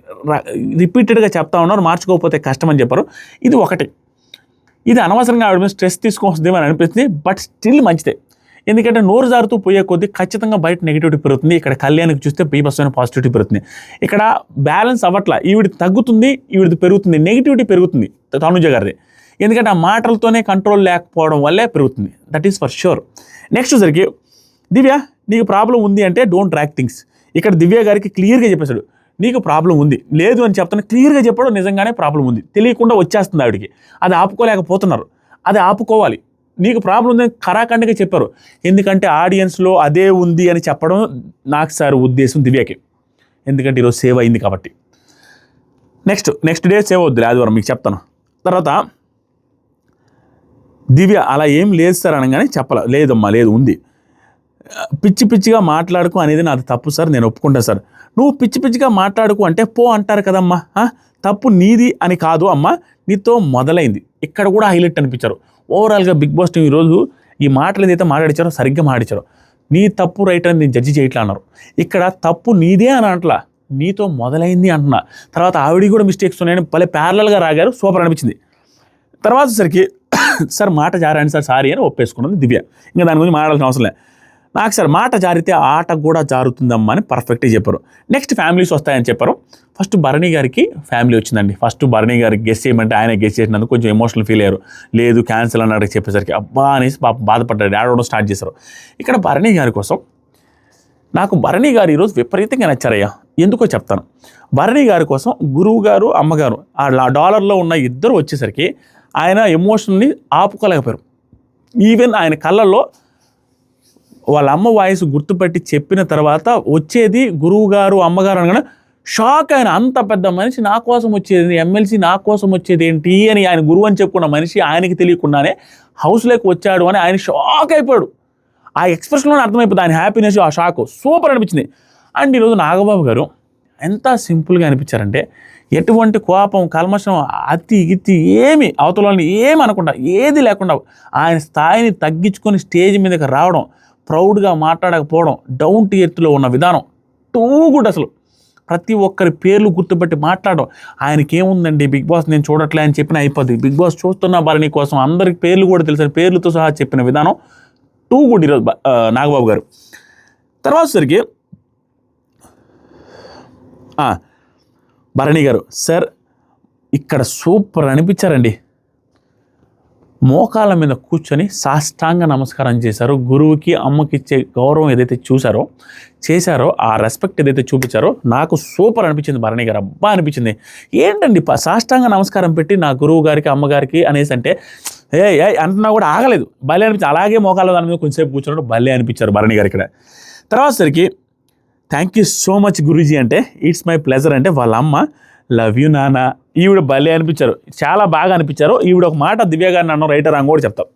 రిపీటెడ్గా చెప్తా ఉన్నారు, మార్చుకోకపోతే కష్టం అని చెప్పారు. ఇది ఒకటి, ఇది అనవసరంగా ఆవిడ మీద స్ట్రెస్ తీసుకొస్తుంది అని అనిపిస్తుంది, బట్ స్టిల్ మంచిదే. ఎందుకంటే నోరు జారుతూ పోయే కొద్దీ ఖచ్చితంగా బయట నెగిటివిటీ పెరుగుతుంది. ఇక్కడ కళ్యాణ్కి చూస్తే బీభత్సమైన పాజిటివిటీ పెరుగుతుంది. ఇక్కడ బ్యాలెన్స్ అవ్వట్లా, ఈవిడి తగ్గుతుంది ఈవిడిది పెరుగుతుంది, నెగిటివిటీ పెరుగుతుంది తనుజ గారిది. ఎందుకంటే ఆ మాటలతోనే కంట్రోల్ లేకపోవడం వల్లే పెరుగుతుంది, that is for sure. Next సరికి దివ్య నీకు ప్రాబ్లం ఉంది అంటే డోంట్ ట్రాక్ థింగ్స్. ఇక్కడ దివ్య గారికి క్లియర్గా చెప్పేశాడు నీకు ప్రాబ్లం ఉంది, లేదు అని చెప్తాను క్లియర్గా చెప్పడం, నిజంగానే ప్రాబ్లం ఉంది, తెలియకుండా వచ్చేస్తుంది ఆవిడికి, అది ఆపుకోలేకపోతున్నారు, అది ఆపుకోవాలి. నీకు ప్రాబ్లం ఉందని ఖరాఖండిగా చెప్పారు, ఎందుకంటే ఆడియన్స్లో అదే ఉంది అని చెప్పడం నాకు సార్ ఉద్దేశం దివ్యకి, ఎందుకంటే ఈరోజు సేవ్ అయింది కాబట్టి. నెక్స్ట్ డే సేవ్ అవుద్ది ఆదివారం మీకు చెప్తాను. తర్వాత దివ్య అలా ఏం లేదు సార్ అనగానే చెప్పాల, లేదమ్మా లేదు ఉంది, పిచ్చిగా మాట్లాడుకు అనేది నాది తప్పు సార్, నేను ఒప్పుకుంటా సార్. నువ్వు పిచ్చిగా మాట్లాడుకు అంటే పో అంటారు కదమ్మా, తప్పు నీది అని కాదు అమ్మా, నీతో మొదలైంది. ఇక్కడ కూడా హైలైట్ అనిపించారు. ఓవరాల్గా బిగ్ బాస్ టీం ఈరోజు ఈ మాటలు ఏదైతే మాట్లాడించారో సరిగ్గా మాట్లాడించారో, నీ తప్పు రైట్ అని నేను జడ్జి చేయట్లా అన్నారు. ఇక్కడ తప్పు నీదే అని అంటలా, నీతో మొదలైంది అంటున్నా. తర్వాత ఆవిడ కూడా మిస్టేక్స్ ఉన్నాయని భలే ప్యారలల్గా రాగారు, సూపర్ అనిపించింది. తర్వాత సరికి సార్ మాట జారాను సార్ సారీ అని ఒప్పేసుకున్నది దివ్య, ఇంకా దాని గురించి మాట్లాడాల్సిన అవసరం లేదు. నాకు సార్ మాట జారితే ఆట కూడా జారుతుందమ్మా అని పర్ఫెక్ట్గా చెప్పారు. నెక్స్ట్ ఫ్యామిలీస్ వస్తాయని చెప్పారు. ఫస్ట్ భరణి గారికి ఫ్యామిలీ వచ్చిందండి. ఫస్ట్ భరణి గారికి గెస్ చేయమంటే ఆయన గెస్ చేసినందుకు కొంచెం ఎమోషనల్ ఫీల్ అయ్యారు. లేదు క్యాన్సిల్ అన్నట్టు చెప్పేసరికి అబ్బా అనేసి బాధపడ్డాడు, ఆడవడం స్టార్ట్ చేశారు. ఇక్కడ భరణి గారి కోసం నాకు భరణి గారు ఈరోజు విపరీతంగా నచ్చారయ్యా, ఎందుకో చెప్తాను. భరణి గారి కోసం గురువు గారు అమ్మగారు ఆ డాలర్లో ఉన్న ఇద్దరు వచ్చేసరికి ఆయన ఎమోషన్ని ఆపుకోలేకపోయారు. ఈవెన్ ఆయన కళ్ళల్లో వాళ్ళ అమ్మ వాయిస్ గుర్తుపట్టి చెప్పిన తర్వాత వచ్చేది గురువు గారు అమ్మగారు అనగానే షాక్. ఆయన అంత పెద్ద మనిషి నా కోసం వచ్చేది, ఎమ్మెల్సీ నా కోసం వచ్చేది ఏంటి అని ఆయన గురువు అని చెప్పుకున్న మనిషి ఆయనకి తెలియకుండానే హౌస్లోకి వచ్చాడు అని ఆయన షాక్ అయిపోయాడు. ఆ ఎక్స్ప్రెషన్లోనే అర్థమైపోతుంది ఆయన హ్యాపీనెస్, ఆ షాక్ సూపర్ అనిపించింది. అండ్ ఈరోజు నాగబాబు గారు ఎంత సింపుల్గా అనిపించారంటే, ఎటువంటి కోపం కల్మషం అతి గిత్తి ఏమి అవతలని ఏమి అనకుండా ఏది లేకుండా ఆయన స్థాయిని తగ్గించుకొని స్టేజ్ మీదకి రావడం, ప్రౌడ్గా మాట్లాడకపోవడం, డౌన్ టు ఎర్త్లో ఉన్న విధానం టూ గుడ్. అసలు ప్రతి ఒక్కరి పేర్లు గుర్తుపెట్టి మాట్లాడడం. ఆయనకి ఏముందండి బిగ్ బాస్ నేను చూడట్లే అని చెప్పిన అయిపోద్ది. బిగ్ బాస్ చూస్తున్న భరణి కోసం అందరికి పేర్లు కూడా తెలుసు, పేర్లతో సహా చెప్పిన విధానం టూ గుడ్ ఈరోజు నాగబాబు గారు. తర్వాత సరికి భరణి గారు సార్ ఇక్కడ సూపర్ అనిపించారండి. మోకాళ్ళ మీద కూర్చొని సాష్టాంగ నమస్కారం చేశారు. గురువుకి అమ్మకి ఇచ్చే గౌరవం ఏదైతే చేశారో ఆ రెస్పెక్ట్ ఏదైతే చూపించారో నాకు సూపర్ అనిపించింది భరణి గారు. అబ్బా అనిపించింది. ఏంటండి సాష్టాంగ నమస్కారం పెట్టి నా గురువు గారికి అమ్మగారికి అనేసి అంటే అంటున్నా కూడా ఆగలేదు. భలే అనిపించింది. అలాగే మోకాళ్ళ దాని మీద కొంచెంసేపు కూర్చున్నట్టు భలే అనిపించారు భరణి గారు ఇక్కడ. తర్వాత సరికి thank you so much Guruji అంటే ఇట్స్ మై ప్లెజర్ అంటే వాళ్ళ అమ్మ లవ్ యూ నాన్న. ఈవిడ భలే అనిపించారు, చాలా బాగా అనిపించారు. ఈవిడ ఒక మాట దివ్య గారిని అన్న రైటర్ అని కూడా చెప్తాం.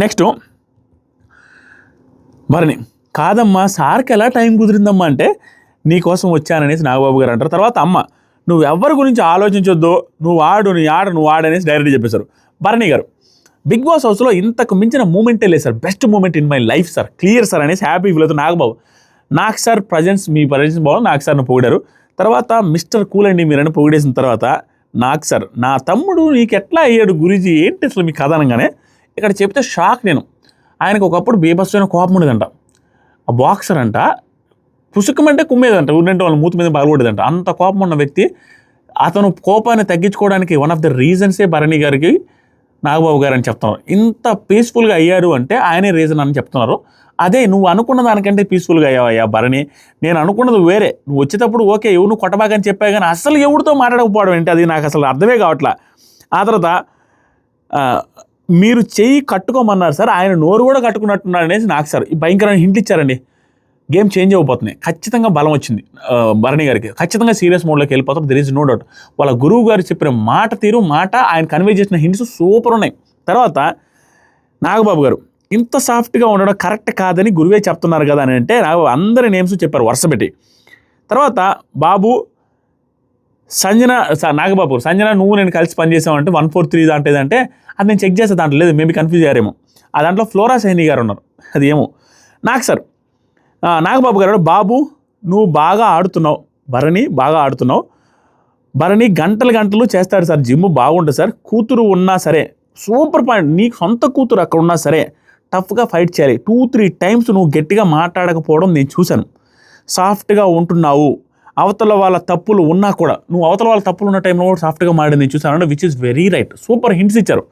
నెక్స్ట్ భరణి కాదమ్మా సార్కి ఎలా టైం కుదిరిందమ్మా అంటే నీకోసం వచ్చాననేసి నాగబాబు గారు అంటారు. తర్వాత అమ్మ నువ్వు ఎవరి గురించి ఆలోచించొద్దు, నువ్వు ఆడనేసి డైరెక్ట్గా చెప్పేశారు. భరణి గారు బిగ్ బాస్ హౌస్లో ఇంతకు మించిన మూమెంటే లేదు sir, best moment in my life sir, clear sir అనేసి హ్యాపీ ఫీల్ అవుతుంది నాగబాబు. నాకు సార్ మీ ప్రజెన్స్ బాగుంది, నాకు సార్ను పొగిడారు. తర్వాత మిస్టర్ కూల్ అండి మీరని పొగిడేసిన తర్వాత నాకు సార్ నా తమ్ముడు నీకు ఎట్లా అయ్యాడు గురూజీ ఏంటి అసలు మీ కథ అనగానే ఇక్కడ చెప్తే షాక్ నేను. ఆయనకు ఒకప్పుడు బీభత్సమైన కోపం ఉండేదంట. ఆ బాక్సర్ అంట పుసుకమంటే కుమ్మేదంట, ఊరంటే వాళ్ళ మూతి మీద బాగుపడేదంట. అంత కోపం ఉన్న వ్యక్తి అతను కోపాన్ని తగ్గించుకోవడానికి వన్ ఆఫ్ ద రీజన్సే భరణి గారికి నాగబాబు గారు అని చెప్తున్నారు. ఇంత పీస్ఫుల్గా అయ్యారు అంటే ఆయనే రీజన్ అని చెప్తున్నారు. అదే నువ్వు అనుకున్న దానికంటే పీస్ఫుల్గా అయ్యావయ్యా భరణి. నేను అనుకున్నది వేరే, నువ్వు వచ్చేటప్పుడు ఓకే ఎవరు కొట్టబాకని చెప్పా కానీ అసలు ఎవరితో మాట్లాడకపోవడం ఏంటి అది నాకు అసలు అర్థమే కావట్లా. ఆ తర్వాత మీరు చెయ్యి కట్టుకోమన్నారు సార్, ఆయన నోరు కూడా కట్టుకున్నట్టున్నారు అనేసి నాకు సార్ ఈ భయంకరమైన హింట్ ఇచ్చారండి. గేమ్ చేంజ్ అయిపోతుంది. ఖచ్చితంగా బలం వచ్చింది భరణి గారికి, ఖచ్చితంగా సీరియస్ మోడ్లోకి వెళ్ళిపోతారు. There is no doubt. వాళ్ళ గురువు గారు చెప్పిన మాట ఆయన కన్వే చేసిన హింట్స్ సూపర్ ఉన్నాయి. తర్వాత నాగబాబు గారు ఇంత సాఫ్ట్గా ఉండడం కరెక్ట్ కాదని గురువే చెప్తున్నారు కదా అని అంటే అందరి నేమ్స్ చెప్పారు వరుస పెట్టి. తర్వాత బాబు నాగబాబు సంజన నువ్వు నేను కలిసి పనిచేసామంటే 143 దాంట్లో అది నేను చెక్ చేస్తే దాంట్లో లేదు, మేబీ కన్ఫ్యూజ్ అయ్యారేమో. ఆ దాంట్లో ఫ్లోరా సైని గారు ఉన్నారు, అది ఏమో నాకు సార్. నాగబాబు గారు బాబు నువ్వు బాగా ఆడుతున్నావు, భరణి బాగా ఆడుతున్నావు, భరణి గంటలు చేస్తాడు సార్, జిమ్ బాగుంటుంది సార్, కూతురు ఉన్నా సరే సూపర్ పాయింట్, నీకు సొంత కూతురు అక్కడ ఉన్నా సరే టఫ్గా ఫైట్ చేయాలి. 2-3 టైమ్స్ నువ్వు గట్టిగా మాట్లాడకపోవడం నేను చూశాను, సాఫ్ట్గా ఉంటున్నావు, అవతల వాళ్ళ తప్పులు ఉన్నా కూడా నువ్వు అవతల వాళ్ళ తప్పులు ఉన్న టైంలో కూడా సాఫ్ట్గా మాట్లాడి నేను చూశాను, which is very right. Super hints ఇచ్చారు.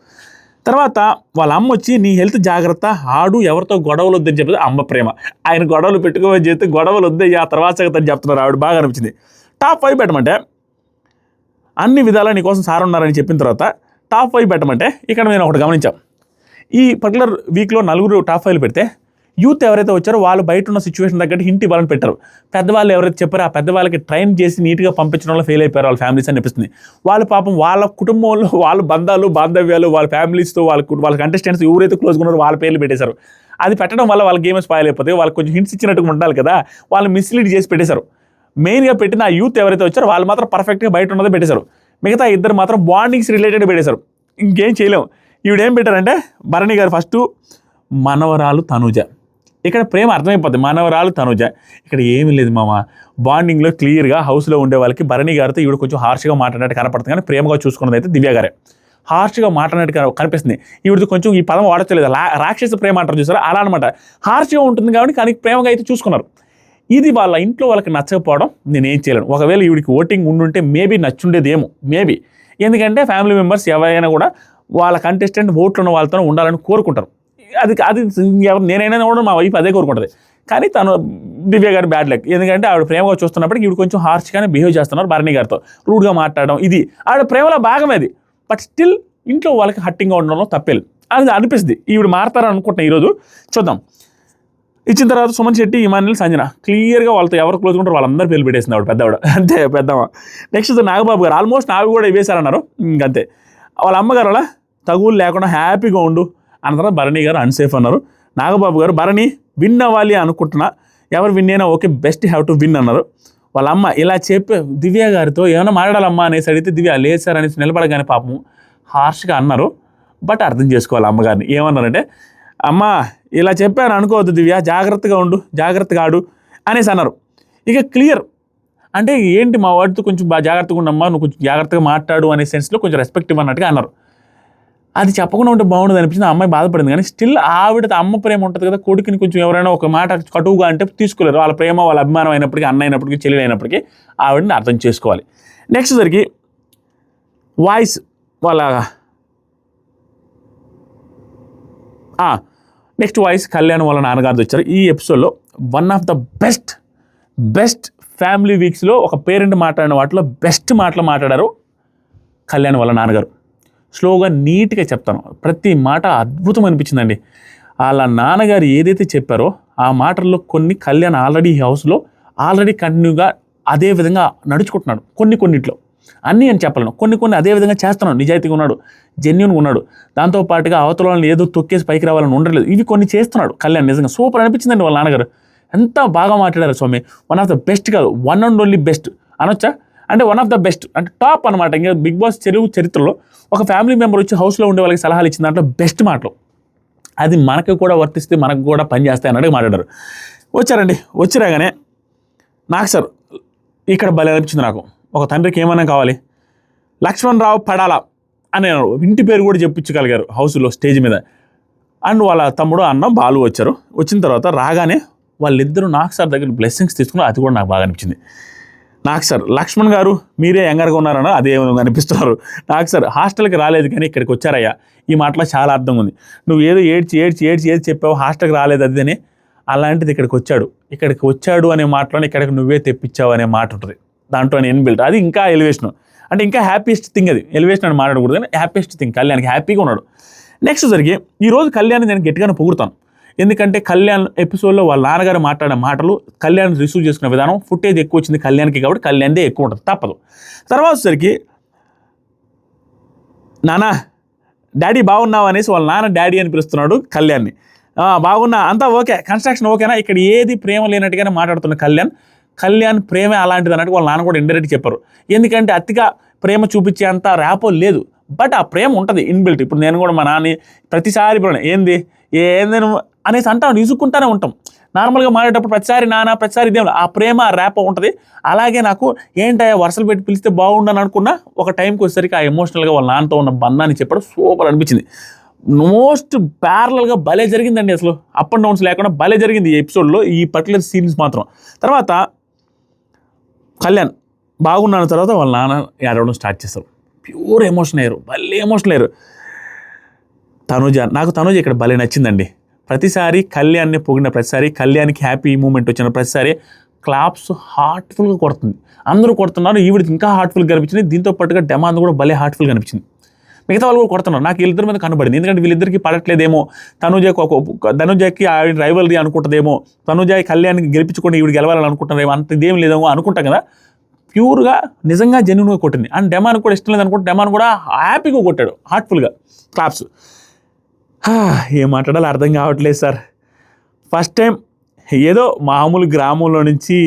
తర్వాత వాళ్ళ అమ్మ వచ్చి నీ హెల్త్ జాగ్రత్త, ఆడు ఎవరితో గొడవలు వద్దని చెప్పేది అమ్మ ప్రేమ. ఆయన గొడవలు పెట్టుకోమని చెప్తే గొడవలు వద్దయ్యా ఆ తర్వాత సంగతి చెప్తున్నారు, ఆవిడ బాగా అనిపించింది. టాప్ 5 పెట్టమంటే అన్ని విధాలా నీకోసం సార్ ఉన్నారని చెప్పిన తర్వాత టాప్ 5 పెట్టమంటే ఇక్కడ నేను ఒకటి గమనించాం. ఈ పర్టికులర్ వీక్లో 4 టాప్ 5 పెడితే యూత్ ఎవరైతే వచ్చారో వాళ్ళు బయట ఉన్న సిచ్యువేషన్ తగ్గట్టు హింట్ ఇవ్వాలని పెట్టారు. పెద్దవాళ్ళు ఎవరైతే చెప్పారో ఆ పెద్దవాళ్ళకి ట్రైన్ చేసి నీట్గా పంపించడం వల్ల ఫెయిల్ అయిపోయారు వాళ్ళ ఫ్యామిలీస్ అని అనిపిస్తుంది. వాళ్ళు పాపం వాళ్ళ కుటుంబంలో వాళ్ళ బంధాలు బాంధవ్యాలు వాళ్ళ ఫ్యామిలీస్తో వాళ్ళ కంటెస్టెంట్స్ ఎవరైతే క్లోజ్గా ఉన్నారో వాళ్ళ పేర్లు పెట్టేశారు. అది పెట్టడం వల్ల వాళ్ళ గేమ్ స్పాయిల్ అయిపోతాయి. వాళ్ళకి కొంచెం హింట్స్ ఇచ్చినట్టుగా ఉండాలి కదా, వాళ్ళు మిస్లీడ్ చేసి పెట్టేశారు. మెయిన్గా పెట్టిన ఆ యూత్ ఎవరైతే వచ్చారో వాళ్ళు మాత్రం పర్ఫెక్ట్గా బయట ఉన్నదే పెట్టేశారు. మిగతా ఇద్దరు మాత్రం బాండింగ్స్ రిలేటెడ్ పెట్టేశారు. ఇంకేం చేయలేము. ఈవిడేం పెట్టారంటే భరణి గారు ఫస్ట్ మనవరాలు తనుజ, ఇక్కడ ప్రేమ అర్థమైపోద్ది, మనవరాలు తనుజ. ఇక్కడ ఏమీ లేదు మామ, బాండింగ్లో క్లియర్గా హౌస్లో ఉండే వాళ్ళకి భరణి గారితో ఈవిడ కొంచెం హార్ష్గా మాట్లాడినట్టు కనపడుతుంది, కానీ ప్రేమగా చూసుకున్నది అయితే దివ్య గారే. హార్ష్గా మాట్లాడినట్టు కనిపిస్తుంది. ఈవిడితో కొంచెం ఈ పదం వాడచ్చలేదు, రాక్షస ప్రేమ అంటారు చూసారా, అలా అనమాట. హార్ష్గా ఉంటుంది కాబట్టి కానీ ప్రేమగా అయితే చూసుకున్నారు. ఇది వాళ్ళ ఇంట్లో వాళ్ళకి నచ్చకపోవడం నేనేం చేయలేను. ఒకవేళ ఈవిడికి ఓటింగ్ ఉండుంటే మేబీ నచ్చుండేదేమో, మేబీ. ఎందుకంటే ఫ్యామిలీ మెంబర్స్ ఎవరైనా కూడా వాళ్ళ కంటెస్టెంట్ ఓట్లు ఉన్న వాళ్ళతో ఉండాలని కోరుకుంటారు. అది నేనైనా కూడా మా వైఫ్ అదే కోరుకుంటుంది. కానీ తను దివ్య గారి బ్యాడ్ లక్, ఎందుకంటే ఆవిడ ప్రేమగా చూస్తున్నప్పటికీ ఈవిడ కొంచెం హార్ష్గానే బిహేవ్ చేస్తున్నారు భరణి గారితో, రూడ్గా మాట్లాడడం, ఇది ఆవిడ ప్రేమలో భాగమే అది. బట్ స్టిల్ ఇంట్లో వాళ్ళకి హట్టింగ్గా ఉండడంలో తప్పేలేదు అది అనిపిస్తుంది. ఈవిడ మారతారని అనుకుంటున్నా. ఈరోజు చూద్దాం. ఇచ్చిన తర్వాత సుమన్ శెట్టి, ఇమాన్యుల్, సంజన క్లియర్గా వాళ్ళతో ఎవరు క్లోజ్ ఉంటారో వాళ్ళందరూ పేర్లు పెట్టేసింది ఆవిడ, పెద్దవాడు అంతే పెద్దమ్మ. నెక్స్ట్ నాగబాబు గారు ఆల్మోస్ట్ నావి కూడా వేశారన్నారు, ఇంకంతే. వాళ్ళ అమ్మగారు అలా తగులు లేకుండా హ్యాపీగా ఉండు అన్న తర్వాత భరణి గారు అన్సేఫ్ అన్నారు. నాగబాబు గారు భరణి విన్ అవ్వాలి అనుకుంటున్నా, ఎవరు విన్ అయినా okay, best have to win అన్నారు. వాళ్ళ అమ్మ ఇలా చెప్పి దివ్య గారితో ఏమైనా మాట్లాడాలమ్మా అనేసి అడిగితే దివ్య లేదు సార్ అనేసి నిలబడగానే పాపం హార్ష్గా అన్నారు. బట్ అర్థం చేసుకోవాలి అమ్మగారిని. ఏమన్నారంటే, అమ్మ ఇలా చెప్పాను అనుకోవద్దు దివ్య, జాగ్రత్తగా ఉండు, జాగ్రత్తగా ఆడు అనేసి అన్నారు. ఇక క్లియర్ అంటే ఏంటి మా వాడితో కొంచెం బాగా జాగ్రత్తగా ఉండమ్మా, నువ్వు కొంచెం జాగ్రత్తగా మాట్లాడు అనే సెన్స్లో కొంచెం రెస్పెక్ట్ ఇవ్వన్నట్టుగా అన్నారు. అది చెప్పకుండా ఉంటే బాగుండదు అనిపించింది. ఆ అమ్మాయి బాధపడింది. కానీ స్టిల్ ఆవిడ అమ్మ ప్రేమ ఉంటుంది కదా, కొడుకుని కొంచెం ఎవరైనా ఒక మాట కటువుగా అంటే తీసుకోలేరు. వాళ్ళ ప్రేమ వాళ్ళ అభిమానం అయినప్పటికీ, అన్న అయినప్పటికీ, చెల్లెలు అయినప్పటికీ ఆవిడని అర్థం చేసుకోవాలి. నెక్స్ట్ సరికి వాయిస్ వాళ్ళ నెక్స్ట్ వాయిస్ కళ్యాణ్ వాళ్ళ నాన్నగారితో వచ్చారు. ఈ ఎపిసోడ్లో one of the best family వీక్స్లో ఒక పేరెంట్ మాట్లాడిన వాటిలో బెస్ట్ మాటలు మాట్లాడారు కళ్యాణ్ వాళ్ళ నాన్నగారు. స్లోగా నీట్గా చెప్తాను, ప్రతి మాట అద్భుతం అనిపించిందండి. వాళ్ళ నాన్నగారు ఏదైతే చెప్పారో ఆ మాటల్లో కొన్ని కళ్యాణ్ ఆల్రెడీ హౌస్లో కంటిన్యూగా అదే విధంగా నడుచుకుంటున్నాడు. కొన్నిట్లో అన్నీ అని చెప్పలేను, కొన్ని అదే విధంగా చేస్తున్నాడు. నిజాయితీగా ఉన్నాడు, జెన్యూన్గా ఉన్నాడు. దాంతోపాటుగా అవతల వాళ్ళని ఏదో తొక్కేసి పైకి రావాలని ఉండలేదు. ఇవి కొన్ని చేస్తున్నాడు కళ్యాణ్. నిజంగా సూపర్ అనిపించిందండి వాళ్ళ నాన్నగారు. ఎంత బాగా మాట్లాడారు స్వామి. వన్ ఆఫ్ ద బెస్ట్ కాదు, వన్ అండ్ ఓన్లీ బెస్ట్ అనొచ్చా, అంటే వన్ ఆఫ్ ద బెస్ట్ అంటే టాప్ అనమాట. ఇంకా బిగ్ బాస్ చరిత్రలో ఒక ఫ్యామిలీ మెంబర్ వచ్చి హౌస్లో ఉండే వాళ్ళకి సలహాలు ఇచ్చిన దాంట్లో బెస్ట్ మాటలు. అది మనకు కూడా వర్తిస్తే మనకు కూడా పనిచేస్తాయి అన్నట్టుగా మాట్లాడారు. వచ్చారండి, వచ్చిరాగానే నాకు సార్ ఇక్కడ భలే అనిపించింది. నాకు ఒక తండ్రికి ఏమైనా కావాలి, లక్ష్మణ్ రావు పడాలా అని ఇంటి పేరు కూడా చెప్పించగలిగారు హౌస్లో స్టేజ్ మీద. అండ్ వాళ్ళ తమ్ముడు అన్న బాలు వచ్చారు. వచ్చిన తర్వాత రాగానే వాళ్ళిద్దరూ నాకు సార్ దగ్గర బ్లెస్సింగ్స్ తీసుకున్నారు. అది కూడా నాకు బాగా అనిపించింది. నాకు సార్ లక్ష్మణ్ గారు మీరే యంగర్గా ఉన్నారన్న అదే అనిపిస్తున్నారు. నాకు సార్ హాస్టల్కి రాలేదు కానీ ఇక్కడికి వచ్చారయ్యా. ఈ మాటలో చాలా అర్థం ఉంది. నువ్వు ఏదో ఏడ్చి చెప్పావు, హాస్టల్కి రాలేదు అది అని. అలాంటిది ఇక్కడికి వచ్చాడు అనే మాటలోనే ఇక్కడికి నువ్వే తెప్పించావు అనే మాట ఉంటుంది దాంట్లో ఇన్బిల్ట్. అది ఇంకా ఎలివేషన్, అంటే ఇంకా హ్యాపీయెస్ట్ థింగ్. అది ఎలివేషన్ అని మాట్లాడకూడదు కానీ హ్యాపీయెస్ట్ థింగ్. కళ్యాణ్కి హ్యాపీగా ఉన్నాడు. నెక్స్ట్ జరిగి ఈరోజు కళ్యాణ్ నేను గట్టిగానే పొగుడుతాను. ఎందుకంటే కళ్యాణ్ ఎపిసోడ్లో వాళ్ళ నాన్నగారు మాట్లాడిన మాటలు, కళ్యాణ్ రిసీవ్ చేసుకునే విధానం, ఫుటేజ్ ఎక్కువ వచ్చింది కళ్యాణ్కి కాబట్టి కళ్యాణ్దే ఎక్కువ ఉంటుంది, తప్పదు. తర్వాత సరికి నాన్న డాడీ బాగున్నావు అనేసి వాళ్ళ నాన్న డాడీ అని పిలుస్తున్నాడు కళ్యాణ్ని. బాగున్నా, అంతా ఓకే, కన్స్ట్రక్షన్ ఓకేనా, ఇక్కడ ఏది ప్రేమ లేనట్టుగానే మాట్లాడుతున్న కళ్యాణ్ ప్రేమే అలాంటిది అన్నట్టు వాళ్ళ నాన్న కూడా ఇండైరెక్ట్గా చెప్పారు. ఎందుకంటే అతిగా ప్రేమ చూపించే అంత ర్యాపో లేదు, బట్ ఆ ప్రేమ ఉంటుంది ఇన్బిల్ట్. ఇప్పుడు నేను కూడా మా నాన్న ప్రతిసారి ఏంది అనేసి అంటాం, ఇసుక్కుంటానే ఉంటాం. నార్మల్గా మాట్లాడేటప్పుడు ప్రతిసారి నాన్న, ప్రతిసారి ఇదేం, ఆ ప్రేమ ఆ ర్యాప్ ఉంటుంది. అలాగే నాకు ఏంటయ్యా వరుసలు పెట్టి పిలిస్తే బాగుండని అనుకున్నా, ఒక టైంకి వచ్చేసరికి ఆ ఎమోషనల్గా వాళ్ళ నాన్నతో ఉన్న బంధాన్ని చెప్పడం సూపర్ అనిపించింది. మోస్ట్ ప్యారలల్గా భలే జరిగిందండి. అసలు అప్ అండ్ డౌన్స్ లేకుండా భలే జరిగింది ఈ ఎపిసోడ్లో, ఈ పర్టికులర్ సీన్స్ మాత్రం. తర్వాత కళ్యాణ్ బాగున్నాను తర్వాత వాళ్ళ నాన్న ఏడవడం స్టార్ట్ చేస్తారు. ప్యూర్ ఎమోషన్ అయ్యారు, భలే ఎమోషనల్ అయ్యారు. నాకు తనుజ ఇక్కడ భలే నచ్చిందండి. ప్రతిసారి కళ్యాణ్ని పొగిడిన ప్రతిసారి, కళ్యాణ్కి హ్యాపీ మూమెంట్ వచ్చిన ప్రతిసారి క్లాప్స్ హార్ట్ఫుల్గా కొడుతుంది. అందరూ కొడుతున్నారు, ఈవిడికి ఇంకా హార్ట్ఫుల్గా కనిపించింది. దీంతో పాటుగా డెమాండ్ కూడా భలే హార్ట్ఫుల్గా కనిపించింది. మిగతా వాళ్ళు కూడా కొడుతున్నారు. నాకు వీళ్ళిద్దరి మీద కనబడింది. ఎందుకంటే వీళ్ళిద్దరికి పడట్లేదేమో, ధనుజకి ఆవిడ రైవల్రీ అనుకుంటుందేమో, తనుజ కళ్యాణ్కి గెలిపించుకొని ఈవిడ గెలవాలని అనుకుంటారేమో, అంత ఇదేం లేదేమో అనుకుంటాం కదా. ప్యూర్గా నిజంగా జెన్యూన్గా కొట్టింది. అండ్ డెమాన్ కూడా ఇష్టం లేదనుకుంటే డెమాన్ కూడా హ్యాపీగా కొట్టాడు హార్ట్ఫుల్గా క్లాప్స్. ఏం మాట్లాడాలో అర్థం కావట్లేదు సార్. ఫస్ట్ టైం ఏదో మామూలు గ్రామంలో నుంచి,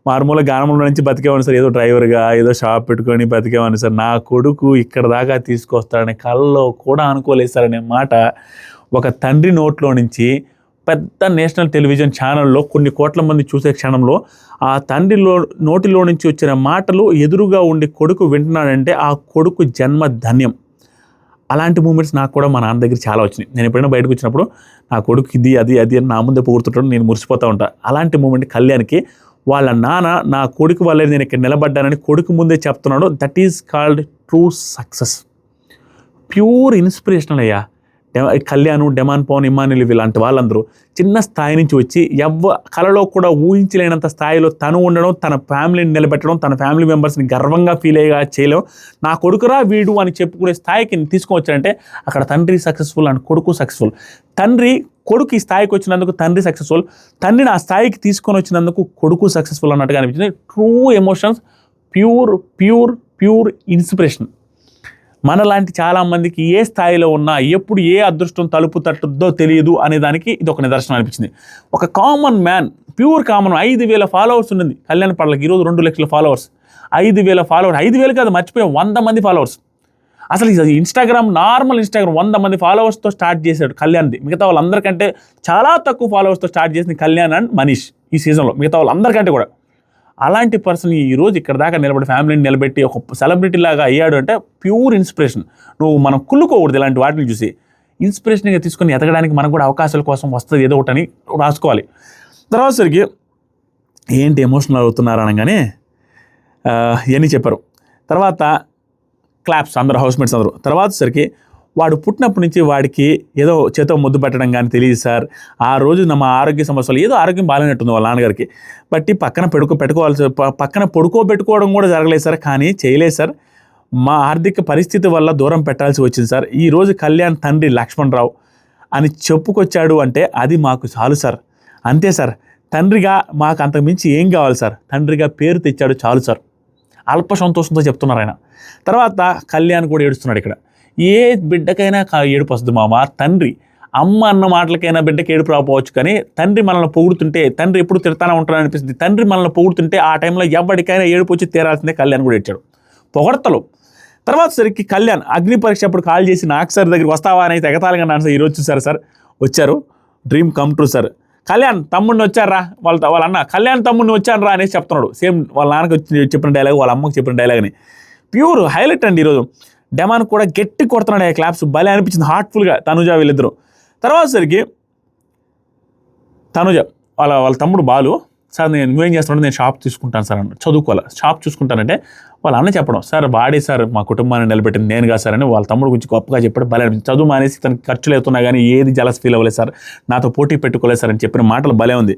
మారుమూల గ్రామంలో నుంచి బతికేవాడిని సార్. ఏదో డ్రైవర్గా ఏదో షాప్ పెట్టుకొని బతికేవాడిని సార్. నా కొడుకు ఇక్కడ దాకా తీసుకొస్తాడని కళ్ళలో కూడా అనుకోలేదు సార్ అనే మాట ఒక తండ్రి నోట్లో నుంచి పెద్ద నేషనల్ టెలివిజన్ ఛానల్లో కొన్ని కోట్ల మంది చూసే క్షణంలో ఆ తండ్రిలో నోటిలో నుంచి వచ్చిన మాటలు ఎదురుగా ఉండి కొడుకు వింటున్నాడంటే ఆ కొడుకు జన్మ ధన్యం. అలాంటి మూమెంట్స్ నాకు కూడా మా నాన్న దగ్గర చాలా వచ్చినాయి. నేను ఎప్పుడైనా బయటకు వచ్చినప్పుడు నా కొడుకు ఇది అది అని నా ముందే పొగుడుతుంటాడు, నేను మురిసిపోతూ ఉంటాను. అలాంటి మూమెంట్ కళ్యాణ్కి వాళ్ళ నాన్న నా కొడుకు వల్లే నేను ఇక్కడ నిలబడ్డానని కొడుకు ముందే చెప్తున్నాడు. That is called true success. Pure inspirational అయ్యా. కళ్యాణ్, డెమాన్, పవన్, ఇమానుయల్ ఇలాంటి వాళ్ళందరూ చిన్న స్థాయి నుంచి వచ్చి కలలో కూడా ఊహించలేనంత స్థాయిలో తను ఉండడం, తన ఫ్యామిలీని నిలబెట్టడం, తన ఫ్యామిలీ మెంబర్స్ని గర్వంగా ఫీల్ అయ్యేగా చేయలేం. నా కొడుకురా వీడు అని చెప్పుకునే స్థాయికి తీసుకొచ్చారంటే అక్కడ తండ్రి సక్సెస్ఫుల్ అండ్ కొడుకు సక్సెస్ఫుల్. కొడుకు ఈ స్థాయికి వచ్చినందుకు తండ్రి సక్సెస్ఫుల్, తండ్రిని ఆ స్థాయికి తీసుకొని వచ్చినందుకు కొడుకు సక్సెస్ఫుల్ అన్నట్టుగా అనిపించింది. True emotions, pure inspiration. మనలాంటి చాలామందికి ఏ స్థాయిలో ఉన్నా ఎప్పుడు ఏ అదృష్టం తలుపు తట్టుద్దో తెలియదు అనే దానికి ఇది ఒక నిదర్శనం అనిపించింది. ఒక common man, pure common, 5,000 followers ఉన్నది కళ్యాణ్ పడలకి. ఈరోజు 2 లక్షల ఫాలోవర్స్. 5,000 ఫాలోవర్స్, 5,000 కాదు మర్చిపోయాం, 100 మంది ఫాలోవర్స్. అసలు ఇన్స్టాగ్రామ్, నార్మల్ ఇన్స్టాగ్రామ్ 100 మంది ఫాలోవర్స్తో స్టార్ట్ చేశాడు కళ్యాణ్ది. మిగతా వాళ్ళందరికంటే చాలా తక్కువ ఫాలోవర్స్తో స్టార్ట్ చేసింది కళ్యాణ్ అండ్ మనీష్ ఈ సీజన్లో, మిగతా వాళ్ళందరికంటే కూడా. అలాంటి పర్సన్ ఈరోజు ఇక్కడ దాకా నిలబడి ఫ్యామిలీని నిలబెట్టి ఒక సెలబ్రిటీ లాగా అయ్యాడు అంటే ప్యూర్ ఇన్స్పిరేషన్. మనం కుళ్ళుకోకూడదు ఇలాంటి వాటిని చూసి. ఇన్స్పిరేషన్గా తీసుకొని ఎదగడానికి మనకు కూడా అవకాశాల కోసం వస్తుంది ఏదో ఒకటి అని రాసుకోవాలి. తర్వాత సరికి ఏంటి ఎమోషనల్ అవుతున్నారు అనగానే ఇవన్నీ చెప్పారు. తర్వాత క్లాప్స్ అందరూ, హౌస్మేట్స్ అందరూ. తర్వాత సరికి వాడు పుట్టినప్పటి నుంచి వాడికి ఏదో చేతో ముద్దు పెట్టడం కానీ తెలియదు సార్. ఆ రోజు మా ఆరోగ్య సమస్యలు ఏదో ఆరోగ్యం బాగాలేనట్టుంది వాళ్ళ నాన్నగారికి. బట్టి పక్కన పడుకోబెట్టుకోవడం కూడా జరగలేదు సార్. కానీ చేయలేదు సార్, మా ఆర్థిక పరిస్థితి వల్ల దూరం పెట్టాల్సి వచ్చింది సార్. ఈరోజు కళ్యాణ్ తండ్రి లక్ష్మణరావు అని చెప్పుకొచ్చాడు అంటే అది మాకు చాలు సార్. అంతే సార్, తండ్రిగా మాకు అంతకుమించి ఏం కావాలి సార్. తండ్రిగా పేరు తెచ్చాడు చాలు సార్. అల్ప సంతోషంతో చెప్తున్నారు ఆయన. తర్వాత కళ్యాణ్ కూడా ఏడుస్తున్నాడు ఇక్కడ. ఏ బిడ్డకైనా ఏడుపు వస్తుంది మామ. తండ్రి అమ్మ అన్న మాటలకైనా బిడ్డకి ఏడుపు రాకపోవచ్చు, కానీ తండ్రి మనల్ని పొగుడుతుంటే, తండ్రి ఎప్పుడు తిడతానే ఉంటాడని అనిపిస్తుంది. తండ్రి మనల్ని పొగుడుతుంటే ఆ టైంలో ఎవరికైనా ఏడుపు వచ్చి తీరాల్సిందే. కళ్యాణ్ కూడా ఏడ్చాడు పొగడతలు. తర్వాత సరికి కళ్యాణ్ అగ్ని పరీక్ష అప్పుడు కాల్ చేసి నాకు సార్ దగ్గరికి వస్తావా అని అయితే ఎగతాళిగా అన్నాను సార్. ఈరోజు చూసారు సార్, వచ్చారు. Dream come true sir. Kalyan తమ్ముడిని వచ్చారా వాళ్ళ అన్న, కళ్యాణ్ తమ్ముడిని వచ్చాను రా అనేసి చెప్తున్నాడు. సేమ్ వాళ్ళ నాన్నకి వచ్చి చెప్పిన డైలాగ్, వాళ్ళ అమ్మకి చెప్పిన డైలాగ్ని. ప్యూర్ హైలైట్ అండి ఈరోజు. డెమాన్ కూడా గట్టి కొడుతున్నాడు ఆ క్లాప్స్, భలే అనిపించింది హార్ట్ఫుల్గా. తనుజ వీళ్ళిద్దరు. తర్వాత సరికి తనుజ వాళ్ళ తమ్ముడు బాలు, సార్ నువ్వేం చేస్తున్నాడు, నేను షాప్ తీసుకుంటాను సార్ అన్న. చదువుకోవాలి, షాప్ చూసుకుంటానంటే వాళ్ళ అన్న చెప్పడం, సార్ వాడే సార్ మా కుటుంబాన్ని నిలబెట్టింది నేను కాదు సార్ అని వాళ్ళ తమ్ముడు గురించి గొప్పగా చెప్పాడు. భలే అనిపించింది. చదువు మానేసి తనకి ఖర్చులు అవుతున్నా కానీ ఏది జలస్ ఫీల్ అవ్వలేదు సార్, నాతో పోటీ పెట్టుకోలేదు సార్ అని చెప్పిన మాటలు భలే ఉంది.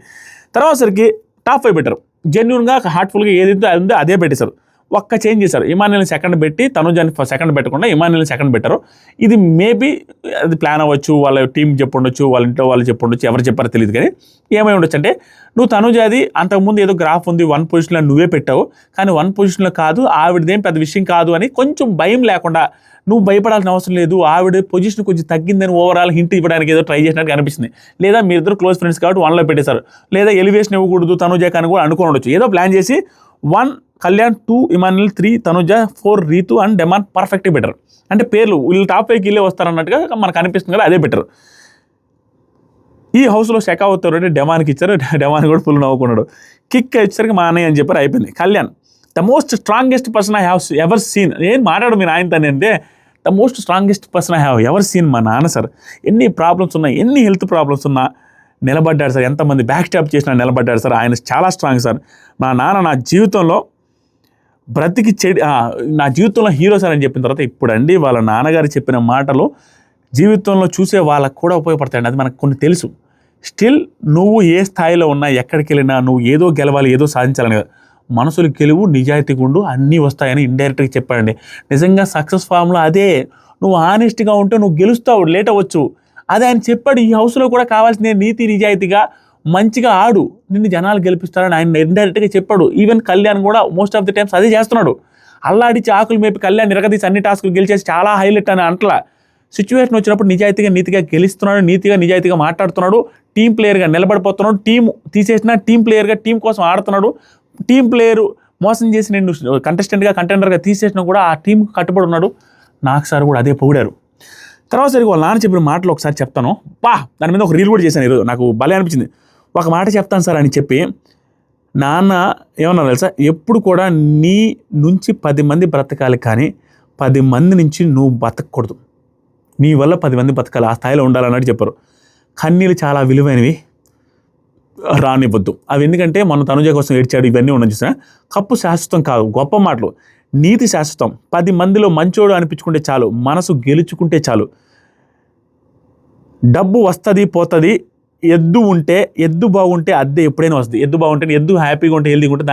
తర్వాత సరికి టాప్ 5 పెట్టారు. జెన్యూన్గా హార్ట్ఫుల్గా ఏదైతే ఉందో అదే పెట్టేశారు. ఒక్క చేంజ్ చేశారు. ఇమాన్యుల్ని సెకండ్ పెట్టి తనుజాని సెకండ్ పెట్టకుండా ఇమాన్యుల్ని సెకండ్ పెట్టారు. ఇది మేబీ అది ప్లాన్ అవ్వచ్చు, వాళ్ళ టీం చెప్పుండొచ్చు, వాళ్ళ ఇంట్లో వాళ్ళు చెప్పుండొచ్చు, ఎవరు చెప్పారో తెలియదు. కానీ ఏమై ఉండొచ్చు అంటే, నువ్వు తనుజాది అంతకుముందు ఏదో గ్రాఫ్ ఉంది 1 పొజిషన్లో నువ్వే పెట్టావు, కానీ 1 పొజిషన్లో కాదు, ఆవిడదేం పెద్ద విషయం కాదు అని కొంచెం భయం లేకుండా, నువ్వు భయపడాల్సిన అవసరం లేదు, ఆవిడ పొజిషన్ కొంచెం తగ్గిందని ఓవరాల్ హింట్ ఇవ్వడానికి ఏదో ట్రై చేసినట్టు అనిపిస్తుంది. లేదా మీరిద్దరు క్లోజ్ ఫ్రెండ్స్ కాబట్టి 1లో పెట్టేశారు, లేదా ఎలివేషన్ ఇవ్వకూడదు తనుజాకి అని కూడా అనుకుని ఉండొచ్చు. ఏదో ప్లాన్ చేసి 1 Kalyan, 2 Emmanuel, 3 Tanuja, 4 Rithu and Demon పర్ఫెక్ట్గా బెటర్. అంటే పేర్లు వీళ్ళు టాప్ 5కి వెళ్ళే వస్తారన్నట్టుగా మనకు అనిపిస్తుంది కదా, అదే బెటర్. ఈ హౌస్లో షెకావత్ అంటే డెమాన్కి ఇచ్చారు. డెమాన్ కూడా ఫుల్ నవ్వుకున్నాడు. కిక్ ఇచ్చేసరికి మా అన్నయ్య అని చెప్పారు, అయిపోయింది. Kalyan the most strongest person I have ever seen. ఏం మాట్లాడు మీ నాయనతో అంటే, the most strongest person I have ever seen. మా నాన్న సార్ ఎన్ని ప్రాబ్లమ్స్ ఉన్నాయి, ఎన్ని హెల్త్ ప్రాబ్లమ్స్ ఉన్నా నిలబడ్డాడు సార్. ఎంతమంది బ్యాక్ స్టాప్ చేసినా నిలబడ్డాడు సార్. ఆయన చాలా స్ట్రాంగ్ సార్. మా నాన్న నా జీవితంలో నా జీవితంలో హీరో సార్ అని చెప్పిన తర్వాత ఇప్పుడండి వాళ్ళ నాన్నగారు చెప్పిన మాటలు జీవితంలో చూసే వాళ్ళకు కూడా ఉపయోగపడతాయండి. అది మనకు కొన్ని తెలుసు. స్టిల్ నువ్వు ఏ స్థాయిలో ఉన్నా, ఎక్కడికి వెళ్ళినా నువ్వు ఏదో గెలవాలి, ఏదో సాధించాలని కదా, మనసులు గెలువు, నిజాయితీగా ఉండు, అన్నీ వస్తాయని ఇండైరెక్ట్గా చెప్పాడండి. నిజంగా సక్సెస్ ఫామ్లో అదే. నువ్వు ఆనెస్ట్గా ఉంటే నువ్వు గెలుస్తావు, లేట్ అవ్వచ్చు. అదే ఆయన చెప్పాడు. ఈ హౌస్లో కూడా కావాల్సిందే నీతి నిజాయితీగా మంచిగా ఆడు, నిన్ను జనాలు గెలిపిస్తారని ఆయన ఇండైరెక్ట్గా చెప్పాడు. ఈవెన్ కళ్యాణ్ కూడా మోస్ట్ ఆఫ్ ది టైమ్స్ అదే చేస్తున్నాడు. అల్లాడిచి ఆకులు మేపి కళ్యాణ్ నిరగదీసి అన్ని టాస్కులు గెలిచేసి చాలా హైలైట్ అని అంటలా. సిచ్యువేషన్ వచ్చినప్పుడు నిజాయితీగా నీతిగా గెలుస్తున్నాడు, నీతిగా నిజాయితీగా మాట్లాడుతున్నాడు, టీం ప్లేయర్గా నిలబడిపోతున్నాడు, టీం తీసేసిన టీం ప్లేయర్గా టీం కోసం ఆడుతున్నాడు. టీం ప్లేయరు మోసం చేసి నేను కంటెండర్గా తీసేసినా కూడా ఆ టీంకి కట్టుబడి ఉన్నాడు. నాకు సార్ కూడా అదే పొగిడారు. తర్వాత సరిగ్గా వాళ్ళ నాన్న చెప్పిన మాటలు ఒకసారి చెప్తాను. దాని మీద ఒక రీల్ కూడా చేశాను ఈరోజు, నాకు భలే అనిపించింది. ఒక మాట చెప్తాను సార్ అని చెప్పి నాన్న ఏమన్నా తెలుసా, ఎప్పుడు కూడా నీ నుంచి 10 మంది బ్రతకాలి, కానీ 10 మంది నుంచి నువ్వు బతకూడదు. నీ వల్ల 10 మంది బతకాలి, ఆ స్థాయిలో ఉండాలన్నట్టు చెప్పారు. కన్నీళ్ళు చాలా విలువైనవి, రానివ్వద్దు. అవి ఎందుకంటే మన తనుజ కోసం ఏడ్చాడు, ఇవన్నీ ఉన్నది చూసా. కప్పు శాశ్వతం కాదు, గొప్ప మాటలు. నీతి శాశ్వతం. 10 మందిలో మంచోడు అనిపించుకుంటే చాలు, మనసు గెలుచుకుంటే చాలు. డబ్బు వస్తుంది పోతుంది. ఎద్దు బాగుంటే అద్దె ఎప్పుడైనా వస్తుంది. ఎద్దు బాగుంటే, ఎద్దు హ్యాపీగా ఉంటే, హెల్తీగా ఉంటే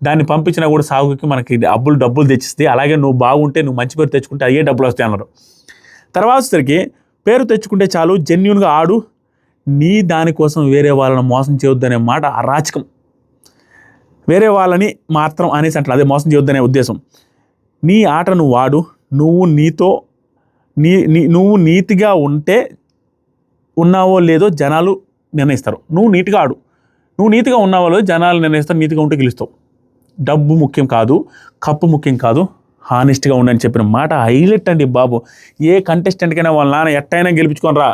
దాన్ని పంపించినా కూడా సాగుకి మనకి డబ్బులు తెచ్చిస్తాయి. అలాగే నువ్వు బాగుంటే, నువ్వు మంచి పేరు తెచ్చుకుంటే అయ్యే డబ్బులు వస్తాయి అన్నారు. తర్వాత సరికి పేరు తెచ్చుకుంటే చాలు, జెన్యూన్గా ఆడు, నీ దానికోసం వేరే వాళ్ళని మోసం చేయొద్దనే మాట అరాచకం. వేరే వాళ్ళని మాత్రం అనేసి అంటారు, అదే మోసం చేయొద్దనే ఉద్దేశం. నీ ఆట నువ్వు వాడు, నువ్వు నువ్వు నీతిగా ఉంటే ఉన్నావో లేదో జనాలు నిర్ణయిస్తారు. నువ్వు నీట్గా ఆడు, నువ్వు నీతిగా ఉన్నావో లేదో జనాలు నిర్ణయిస్తారు. నీతిగా ఉంటే గెలుస్తావు. డబ్బు ముఖ్యం కాదు, కప్పు ముఖ్యం కాదు, హానెస్ట్గా ఉండని చెప్పిన మాట హైలైట్ అండి బాబు. ఏ కంటెస్టెంట్కైనా వాళ్ళ నాన్న ఎట్టయినా గెలిపించుకొని రా,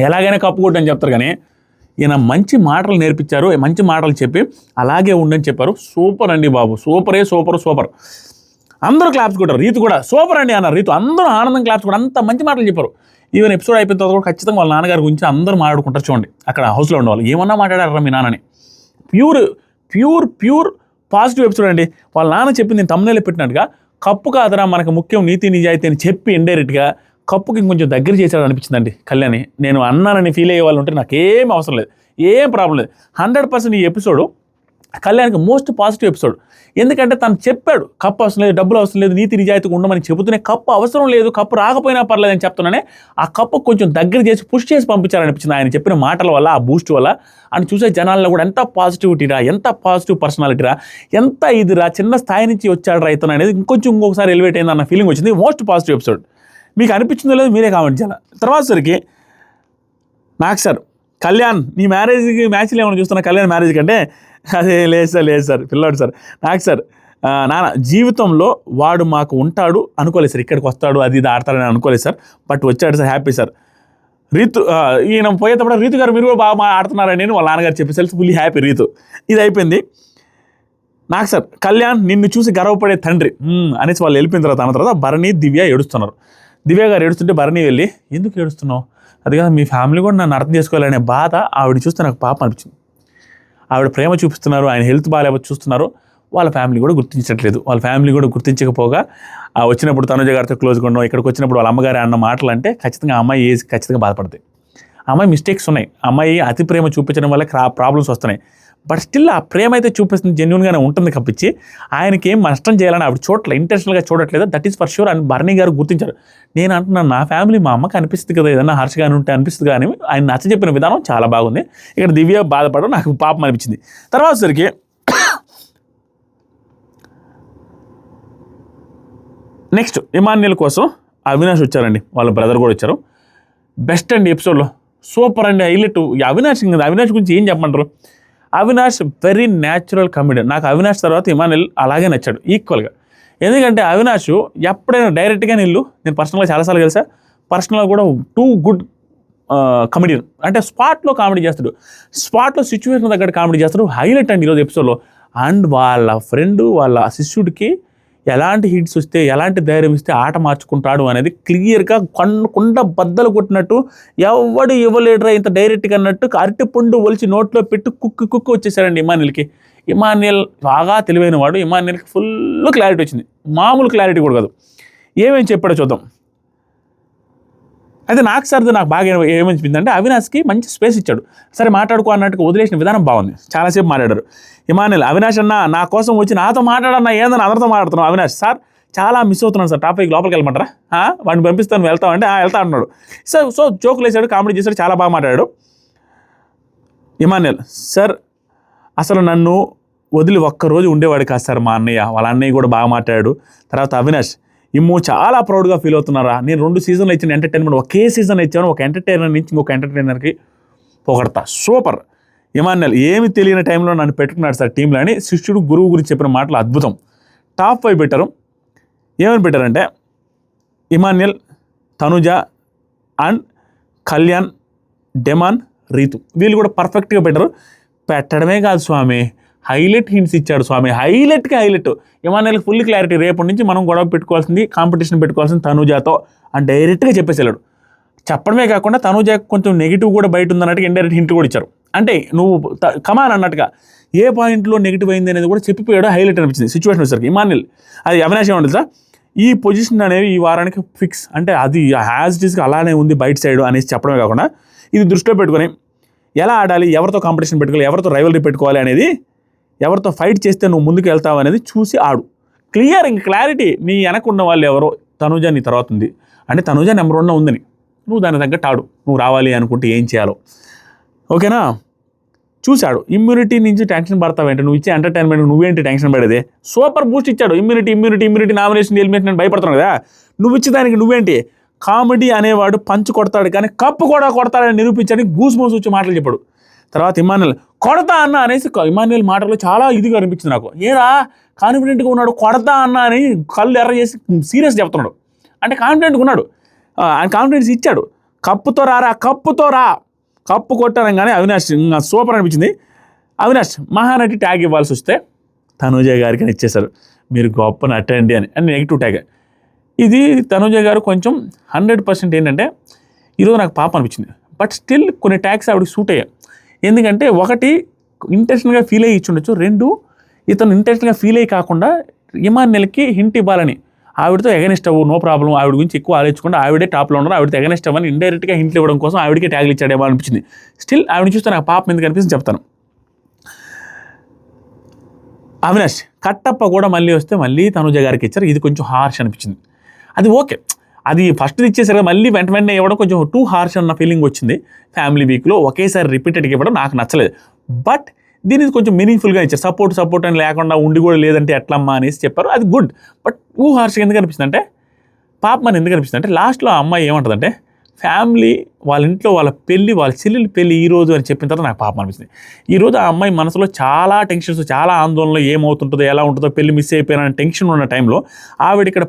ఎలాగైనా కప్పు కొట్టని చెప్తారు. కానీ ఈయన మంచి మాటలు నేర్పించారు, మంచి మాటలు చెప్పి అలాగే ఉండని చెప్పారు. సూపర్ అండి బాబు, సూపర్. అందరూ క్లాప్స్ కొట్టారు. రీతు కూడా సూపర్ అండి అన్నారు. రీతు అందరూ ఆనందం క్లాప్స్ కూడా అంత మంచి మాటలు చెప్పారు. ఈవెన్ ఎపిసోడ్ అయిపోయిన తర్వాత కూడా ఖచ్చితంగా వాళ్ళ నాన్నగారి గురించి అందరూ మాట్లాడుకుంటారు. చూడండి అక్కడ హౌస్లో ఉండేవాళ్ళు ఏమన్నా మాట్లాడారా మీ నాన్నని. ప్యూర్ పాజిటివ్ ఎపిసోడ్ అండి. వాళ్ళ నాన్న చెప్పింది నేను తమ్మునేలు పెట్టినట్టుగా కప్పు కాదరా మనకు ముఖ్యం నీతి నిజాయితీ అని చెప్పి ఇండైరెక్ట్గా కప్పుకి ఇంకొంచెం దగ్గర చేశాడు అనిపించిందండి కళ్యాణి. నేను అన్నానని ఫీల్ అయ్యే వాళ్ళు ఉంటే నాకేం అవసరం లేదు, ఏం ప్రాబ్లం లేదు. 100% ఈ ఎపిసోడ్ కళ్యాణ్కి మోస్ట్ పాజిటివ్ ఎపిసోడ్. ఎందుకంటే తను చెప్పాడు కప్పు అవసరం లేదు, డబ్బులు అవసరం లేదు, నీతి నిజాయితీగా ఉండమని చెబుతూనే కప్పు అవసరం లేదు, కప్పు రాకపోయినా పర్లేదని చెప్తున్నానే ఆ కప్పు కొంచెం దగ్గర చేసి పుష్ చేసి పంపించారనిపించింది ఆయన చెప్పిన మాటల వల్ల, ఆ బూస్ట్ వల్ల. అని చూసే జనాల్లో కూడా ఎంత పాజిటివిటీరా, ఎంత పాజిటివ్ పర్సనాలిటీరా, ఎంత ఇదిరా, చిన్న స్థాయి నుంచి వచ్చాడు రైతు అనేది ఇంకొకసారి ఎలివేట్ అయింది అన్న ఫీలింగ్ వచ్చింది. Most positive episode. మీకు అనిపించిందో లేదో మీరే కామెంట్ చేయాలి. తర్వాత సరికి నాకు సార్ కళ్యాణ్ నీ మ్యారేజ్కి మ్యాచ్లు ఏమైనా చూస్తున్నా కళ్యాణ్ మ్యారేజ్ కంటే అదే లేదు సార్ పిల్లాడు సార్. నాకు సార్ నాన్న జీవితంలో వాడు మాకు ఉంటాడు అనుకోలేదు సార్, ఇక్కడికి వస్తాడు అది ఇది ఆడతాడని అనుకోలేదు సార్, బట్ వచ్చాడు సార్, హ్యాపీ సార్. రీతు ఈయన పోయేటప్పుడు రీతు గారు మీరు కూడా బాగా ఆడుతున్నారని నేను వాళ్ళ నాన్నగారు చెప్పేసరికి ఫుల్లీ హ్యాపీ రీతు. ఇది అయిపోయింది. నాకు సార్ కళ్యాణ్ నిన్ను చూసి గర్వపడే తండ్రి అనేసి వాళ్ళు వెళ్ళిపోయిన తర్వాత భరణి దివ్య ఏడుస్తున్నారు. దివ్య గారు ఏడుస్తుంటే భరణి వెళ్ళి ఎందుకు ఏడుస్తున్నావు, అది కదా మీ ఫ్యామిలీ కూడా నన్ను అర్థం చేసుకోవాలనే బాధ ఆవిడ చూస్తే నాకు పాపం అనిపించింది. ఆవిడ ప్రేమ చూపిస్తున్నారు, ఆయన హెల్త్ బాగాలేకపోతే చూస్తున్నారు, వాళ్ళ ఫ్యామిలీ కూడా గుర్తించట్లేదు. వాళ్ళ ఫ్యామిలీ కూడా గుర్తించకపోగా వచ్చినప్పుడు తనుజ గారితో క్లోజ్గా ఉండడం, ఇక్కడికి వచ్చినప్పుడు వాళ్ళ అమ్మగారు అన్న మాటలు అంటే ఖచ్చితంగా అమ్మాయి ఏజ్ ఖచ్చితంగా బాధపడుతుంది. అమ్మాయి మిస్టేక్స్ ఉన్నాయి, అమ్మాయి అతి ప్రేమ చూపించడం వల్ల ప్రాబ్లమ్స్ వస్తున్నాయి. బట్ స్టిల్ ఆ ప్రేమ అయితే చూపిస్తుంది, జెన్యున్గానే ఉంటుంది కప్పించి ఆయనకి ఏం నష్టం చేయాలని ఆవిడ చూడట్లేదు, ఇంటెన్షనల్గా చూడట్లేదు. దట్ ఈస్ ఫర్ షూర్ అని భరణి గారు గుర్తించారు. నేను అంటున్నాను నా ఫ్యామిలీ మా అమ్మకి అనిపిస్తుంది కదా, ఏదన్నా హర్షగానే ఉంటే అనిపిస్తుంది కానీ ఆయన నచ్చ చెప్పిన విధానం చాలా బాగుంది. ఇక్కడ దివ్య బాధపడడం నాకు పాపం అనిపించింది. తర్వాత సరికి నెక్స్ట్ ఇమాన్యుల్ కోసం అవినాష్ వచ్చారండి, వాళ్ళ బ్రదర్ కూడా వచ్చారు. బెస్ట్ అండి ఎపిసోడ్లో, సూపర్ అండి, హైలైట్. అవినాష్ గురించి ఏం చెప్పమంటారు. Avinash very natural comedian. నాకు అవినాష్ తర్వాత ఇమాన్యుల్ అలాగే నచ్చాడు ఈక్వల్గా. ఎందుకంటే అవినాష్ ఎప్పుడైనా డైరెక్ట్గా నేను పర్సనల్గా చాలాసార్లు కలిసా, పర్సనల్గా కూడా టూ గుడ్ కమెడియన్. అంటే స్పాట్లో కామెడీ చేస్తాడు, స్పాట్లో సిచ్యువేషన్ దగ్గర కామెడీ చేస్తాడు. హైలైట్ అండి ఈరోజు ఎపిసోడ్లో. అండ్ వాళ్ళ ఫ్రెండ్ వాళ్ళ శిష్యుడికి ఎలాంటి హిట్స్ వస్తే ఎలాంటి ధైర్యం ఇస్తే ఆట మార్చుకుంటాడు అనేది క్లియర్గా కుండ బద్దలు కొట్టినట్టు, ఎవడు ఇవ్వలేడురా ఇంత డైరెక్ట్గా అన్నట్టు అరటి పండు ఒలిచి నోట్లో పెట్టి కుక్కు వచ్చేసారండి ఇమాన్యుల్కి. ఇమాన్యుల్ బాగా తెలివైన వాడు. ఇమాన్యుల్కి ఫుల్ క్లారిటీ వచ్చింది, మామూలు క్లారిటీ కూడా కాదు. ఏమేమి చెప్పాడో చూద్దాం. అయితే నాకు బాగా ఏమనిపించిందంటే అవినాష్కి మంచి స్పేస్ ఇచ్చాడు. సరే మాట్లాడుకో అన్నట్టుగా వదిలేసిన విధానం బాగుంది. చాలాసేపు మాట్లాడారు. ఇమాన్యుల్ అవినాష్ అన్న నా కోసం వచ్చి నాతో మాట్లాడన్నా ఏందని అందరితో మాట్లాడుతున్నావు. అవినాష్ సార్ చాలా మిస్ అవుతున్నాను సార్, టాపిక్ లోపలికి వెళ్ళమంటారా, వాడిని పంపిస్తాను వెళ్తామంటే వెళ్తా అంటున్నాడు. సో జోకులు వేసాడు, కామెడీ చేశాడు, చాలా బాగా మాట్లాడాడు. ఇమాన్యుల్ సార్ అసలు నన్ను వదిలి ఒక్కరోజు ఉండేవాడు కాదు సార్ మా అన్నయ్య, వాళ్ళ అన్నయ్య కూడా బాగా మాట్లాడాడు. తర్వాత అవినాష్ చాలా ప్రౌడ్గా ఫీల్ అవుతున్నారా, నేను 2 సీజన్లు ఇచ్చిన ఎంటర్టైన్మెంట్ ఒకే సీజన్ ఇచ్చాను, ఒక ఎంటర్టైనర్ నుంచి ఇంకొక ఎంటర్టైనర్కి పొగడతా. సూపర్. ఇమాన్యుల్ ఏమి తెలియని టైంలో నన్ను పెట్టుకున్నాడు సార్ టీంలో అని శిష్యుడు గురువు గురించి చెప్పిన మాటలు అద్భుతం. టాప్ 5 పెట్టారు. ఏమని పెట్టారంటే Emmanuel, Tanuja and Kalyan, Demon, Rithu వీళ్ళు కూడా పర్ఫెక్ట్గా పెట్టారు. పెట్టడమే కాదు స్వామి, హైలైట్ హింట్స్ ఇచ్చాడు స్వామి, హైలైట్కి హైలైట్. ఇమాన్యుల్కి ఫుల్ క్లారిటీ, రేపటి నుంచి మనం గొడవ పెట్టుకోవాల్సింది, కాంపిటీషన్ పెట్టుకోవాల్సింది తనుజాతో అని డైరెక్ట్గా చెప్పేసాడు. చెప్పడమే కాకుండా తనుజ కొంచెం నెగిటివ్ కూడా బయట ఉందన్నట్టుగా ఇండైరెక్ట్ హింట్ కూడా ఇచ్చారు. అంటే నువ్వు కమాన్ అన్నట్టుగా ఏ పాయింట్లో నెగిటివ్ అయింది అనేది కూడా చెప్పిపోయాడు. హైలైట్ అనిపించింది సిచ్యువేషన్ వచ్చేసరికి. ఇమాన్యుల్ అది అవినాష్ ఏమంటుంది సార్, ఈ పొజిషన్ అనేవి ఈ వారానికి ఫిక్స్, అంటే అది యాజ్ ఇట్ ఈస్గా అలానే ఉంది బయట సైడ్ అనేసి చెప్పడమే కాకుండా ఇది దృష్టిలో పెట్టుకొని ఎలా ఆడాలి, ఎవరితో కాంపిటీషన్ పెట్టుకోవాలి, ఎవరితో రైవలరీ పెట్టుకోవాలి అనేది, ఎవరితో ఫైట్ చేస్తే నువ్వు ముందుకు వెళ్తావు అనేది చూసి ఆడు. ఇంక క్లారిటీ. నీ వెనకున్న వాళ్ళు ఎవరో, తనుజ నీ తర్వాత ఉంది అంటే తనుజ నెంబర్ 1 ఉందని నువ్వు దాని తగ్గట్టు ఆడు. నువ్వు రావాలి అనుకుంటే ఏం చేయాలో, ఓకేనా? చూశాడు. ఇమ్యూనిటీ నుంచి టెన్షన్ పడతావేంటి, నువ్వు ఇచ్చే ఎంటర్టైన్మెంట్ నువ్వేంటి టెన్షన్ పడేది, సూపర్ బూస్ట్ ఇచ్చాడు. ఇమ్యూనిటీ నామినేషన్ ఎలిమినేషన్ నేను భయపడుతున్నాను కదా, నువ్వు ఇచ్చేదానికి నువ్వేంటి, కామెడీ అనేవాడు పంచు కొడతాడు కానీ కప్పు కూడా కొడతాడని నిరూపించని గూస్ మోస్ వచ్చి మాటలు చెప్పాడు. తర్వాత ఇమాన్యుల్ కొడతా అన్న అనేసి ఇమాన్యుల్ మాటలు చాలా ఇదిగా అనిపించింది నాకు. ఏరా కాన్ఫిడెంట్గా ఉన్నాడు, కొడతా అన్న అని కళ్ళు ఎర్ర చేసి సీరియస్ చెప్తున్నాడు. అంటే కాన్ఫిడెంట్గా ఉన్నాడు, ఆయన కాన్ఫిడెన్స్ ఇచ్చాడు. కప్పుతో రా, కప్పు కొట్టాను. అవినాష్ సూపర్ అనిపించింది. అవినాష్ మహానటి ట్యాగ్ ఇవ్వాల్సి వస్తే తనూజ గారికి అని ఇచ్చేశారు, మీరు గొప్ప నటండి అని నెగిటివ్ ట్యాగ్. ఇది తనూజ గారు కొంచెం 100% ఏంటంటే ఈరోజు నాకు పాపం అనిపించింది. బట్ స్టిల్ కొన్ని ట్యాగ్స్ ఆవిడకి సూట్ అయ్యాయి. ఎందుకంటే ఒకటి ఇంటెన్షన్గా ఫీల్ అయ్యి ఇచ్చుండొచ్చు, రెండు ఇతను ఇంటెన్షన్గా ఫీల్ అయ్యి కాకుండా ఇమాన్యుల్కి హింట్ ఇవ్వాలని, ఆవిడతో ఎగనెస్ట్ అవ్వు, నో ప్రాబ్లం, ఆవిడ గురించి ఎక్కువ ఆలోచించకుండా ఆవిడే టాప్లో ఉన్నారు, ఆవిడతో ఎగనెస్ట్ అవ్వని ఇండైరెక్ట్గా హింట్లు ఇవ్వడం కోసం ఆవిడకే ట్యాగ్లు ఇచ్చాడేమో అనిపించింది. స్టిల్ ఆవిడ చూస్తే నాకు పాపం ఎందుకు అనిపిస్తుంది చెప్తాను. అవినాష్ కట్టప్ప కూడా మళ్ళీ వస్తే మళ్ళీ తనూజ గారికి ఇచ్చారు, ఇది కొంచెం హార్ష్ అనిపించింది. అది ఓకే, అది ఫస్ట్ ఇచ్చేసరికి మళ్ళీ వెంటనే ఇవ్వడం కొంచెం టూ హార్ష్ అన్న ఫీలింగ్ వచ్చింది. ఫ్యామిలీ వీక్లో ఒకేసారి రిపీటెడ్గా ఇవ్వడం నాకు నచ్చలేదు. బట్ దీనికి కొంచెం మీనింగ్ఫుల్గా ఇచ్చారు. సపోర్ట్ అని లేకుండా ఉండి కూడా లేదంటే ఎట్లమ్మా అనేసి చెప్పారు, అది గుడ్. బట్ టూ హార్ష్గా ఎందుకు అనిపిస్తుంది అంటే, పాపం అని ఎందుకు అనిపిస్తుంది అంటే, లాస్ట్లో ఆ అమ్మాయి ఏమంటుందంటే ఫ్యామిలీ వాళ్ళ ఇంట్లో వాళ్ళ పెళ్ళి, వాళ్ళ చెల్లెలు పెళ్ళి ఈరోజు అని చెప్పిన తర్వాత నాకు పాపం అనిపిస్తుంది. ఈరోజు ఆ అమ్మాయి మనసులో చాలా టెన్షన్స్, చాలా ఆందోళనలు, ఏమవుతుంటుందో ఎలా ఉంటుందో, పెళ్లి మిస్ అయిపోయినా టెన్షన్ ఉన్న టైంలో ఆవిడ ఇక్కడ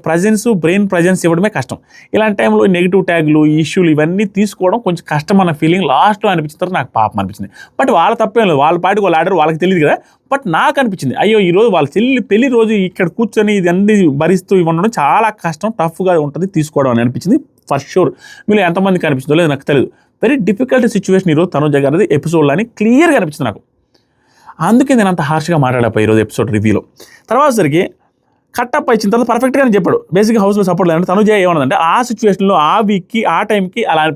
బ్రెయిన్ ప్రజెన్స్ ఇవ్వడమే కష్టం. ఇలాంటి టైంలో నెగిటివ్ ట్యాగ్లు, ఇష్యూలు ఇవన్నీ తీసుకోవడం కొంచెం కష్టం అన్న ఫీలింగ్ లాస్ట్లో అనిపించిన తర్వాత నాకు పాపం అనిపించింది. బట్ వాళ్ళ తప్పేం లేదు, వాళ్ళ పాటికి వాళ్ళు ఆడారు, వాళ్ళకి తెలియదు కదా. బట్ నాకు అనిపించింది, అయ్యో ఈరోజు వాళ్ళ చెల్లి పెళ్లి రోజు ఇక్కడ కూర్చొని ఇది అన్ని భరిస్తూ ఉండడం చాలా కష్టం, టఫ్గా ఉంటుంది తీసుకోవడం అని అనిపించింది. ఫర్ షూర్ మీరు ఎంతమందికి అనిపించిందో లేదు నాకు తెలియదు. వెరీ డిఫికల్ట్ సిచ్యువేషన్ ఈరోజు తనూజ గారిది ఎపిసోడ్లో అని క్లియర్గా అనిపించింది నాకు. అందుకే నేను అంత హార్ష్గా మాట్లాడపోయి ఈరోజు ఎపిసోడ్ రివ్యూలో. తర్వాత సరికి కట్టప్ప ఇచ్చిన తర్వాత పర్ఫెక్ట్గానే చెప్పాడు, బేసిక్గా హౌస్లో సపోర్ట్ లేదంటే తనూజ ఏమన్నదంటే ఆ సిచ్యువేషన్లో ఆ వీక్కి ఆ టైంకి అలా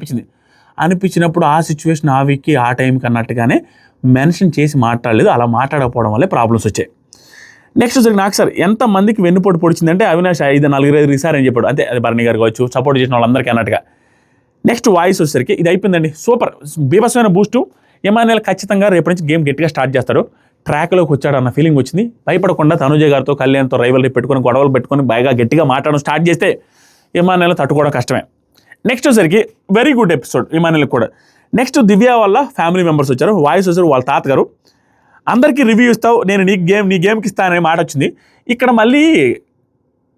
అనిపించినప్పుడు ఆ సిచ్యువేషన్ ఆ వీక్కి ఆ టైంకి అన్నట్టుగానే మెన్షన్ చేసి మాట్లాడలేదు. అలా మాట్లాడకపోవడం వల్లే ప్రాబ్లమ్స్ వచ్చాయి. నెక్స్ట్ వచ్చి నాకు సార్ ఎంతమందికి వెన్నుపోటు పొడిచిందంటే అవినాష్ 4-5 ఈసారి అని చెప్పాడు. అంతే, అది భరణి గారు కావచ్చు, సపోర్ట్ చేసిన వాళ్ళందరికీ అన్నట్టుగా. నెక్స్ట్ వాయిస్ వచ్చేసరికి ఇది అయిపోయిందండి, సూపర్ బీభత్సమైన బూస్టు. ఇమాన్యుల్ ఖచ్చితంగా రేపటి నుంచి గేమ్ గట్టిగా స్టార్ట్ చేస్తాడు, ట్రాక్లోకి వచ్చాడు అన్న ఫీలింగ్ వచ్చింది. భయపడకుండా తనూజ గారితో కళ్యాణ్తో రైవల్రీ పెట్టుకొని గొడవలు పెట్టుకొని బాగా గట్టిగా మాట్లాడడం స్టార్ట్ చేస్తే ఇమాన్యుల్ తట్టుకోవడం కష్టమే. నెక్స్ట్ వచ్చేసరికి వెరీ గుడ్ ఎపిసోడ్ ఇమాన్యుల్ కూడా. నెక్స్ట్ దివ్య వల్ల ఫ్యామిలీ మెంబర్స్ వచ్చారు, వాయిస్ వచ్చారు వాళ్ళ తాతగారు. అందరికీ రివ్యూ ఇస్తావు, నేను నీ గేమ్కి ఇస్తాననే మాట వచ్చింది. ఇక్కడ మళ్ళీ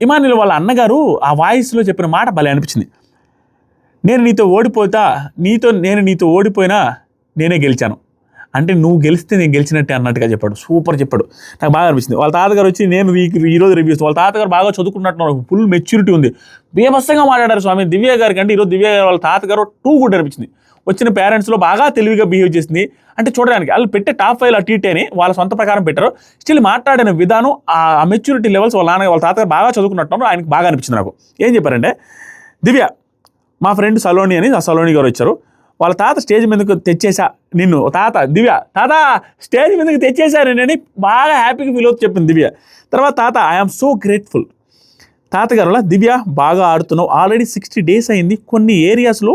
ఇమాన్యుల్ వాళ్ళ అన్నగారు ఆ వాయిస్లో చెప్పిన మాట భలే అనిపించింది. నేను నీతో ఓడిపోయినా నేనే గెలిచాను అంటే నువ్వు గెలిస్తే నేను గెలిచినట్టే అన్నట్టుగా చెప్పాడు. సూపర్ చెప్పాడు, నాకు బాగా అనిపించింది. వాళ్ళ తాతగారు వచ్చి నేను ఈరోజు రివ్యూ ఇస్తాను, వాళ్ళ తాతగారు బాగా చదువుకున్నట్టు ఫుల్ మెచ్యూరిటీ ఉంది, బీభత్సంగా మాట్లాడారు స్వామి. దివ్య గారికి అంటే ఈరోజు దివ్య గారు వాళ్ళ తాతగారు టూ గుడ్ అనిపించింది. వచ్చిన పేరెంట్స్లో బాగా తెలివిగా బిహేవ్ చేసింది. అంటే చూడడానికి వాళ్ళు పెట్టే టాప్ 5 అటు అని వాళ్ళ సొంత ప్రకారం పెట్టారు. స్టిల్ మాట్లాడిన విధానం, ఆ మెచ్యూరిటీ లెవెల్స్ వాళ్ళ తాతగారు బాగా చదువుకున్నట్టున్నారు, ఆయనకు బాగా అనిపించింది. నాకు ఏం చెప్పారంటే, దివ్య మా ఫ్రెండ్ సలోని అని, ఆ సలోని గారు వచ్చారు, వాళ్ళ తాత స్టేజ్ మీదకి తెచ్చేసా నిన్ను, దివ్య తాత స్టేజ్ మీదకి తెచ్చేశారు అని బాగా హ్యాపీగా ఫీల్ అవుతూ చెప్పింది దివ్య. తర్వాత తాత ఐఎమ్ సో గ్రేట్ఫుల్, తాతగారు దివ్య బాగా ఆడుతున్నావు, ఆల్రెడీ 60 days అయింది, కొన్ని ఏరియాస్లో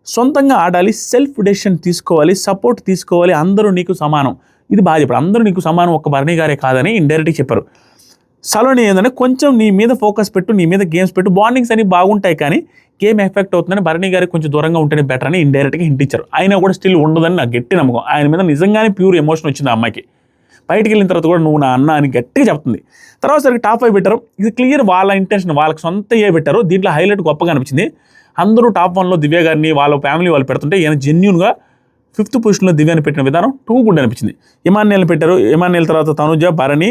సొంతంగా ఆడాలి, సెల్ఫ్ డెసిషన్ తీసుకోవాలి, సపోర్ట్ తీసుకోవాలి, అందరూ నీకు సమానం. ఇది బాగా చెప్పారు, అందరూ నీకు సమానం, ఒక్క భరణి గారే కాదని ఇండైరెక్ట్గా చెప్పారు. సలోని ఏంటంటే కొంచెం నీ మీద ఫోకస్ పెట్టు, నీ మీద గేమ్స్ పెట్టు, బాండింగ్స్ అని బాగుంటాయి కానీ గేమ్ ఎఫెక్ట్ అవుతుందని భరణి గారికి కొంచెం దూరంగా ఉంటేనే బెటర్ అని ఇండైరెక్ట్గా హింట్ ఇచ్చారు. అయినా కూడా స్టిల్ ఉండదని నాకు గట్టి నమ్మకం. ఆయన మీద నిజంగానే ప్యూర్ ఎమోషన్ వచ్చింది ఆ అమ్మాయికి. బయటికి వెళ్ళిన తర్వాత కూడా నువ్వు నా అన్న అని గట్టిగా చెప్తుంది. తర్వాత సరికి టాప్ 5 పెట్టారు, ఇది క్లియర్ వాళ్ళ ఇంటెన్షన్, వాళ్ళకి సొంత పెట్టారు. దీంట్లో హైలైట్ గొప్పగా అనిపించింది, అందరూ టాప్ 1లో దివ్య గారిని వాళ్ళ ఫ్యామిలీ వాళ్ళు పెడుతుంటే ఈయన జెన్యూన్గా 5th పొజిషన్లో దివ్యాన్ని పెట్టిన విధానం టూ గుడ్ అనిపించింది. ఇమాన్యుల్ పెట్టారు, ఇమాన్యుల్ తర్వాత తనుజ, భరణి,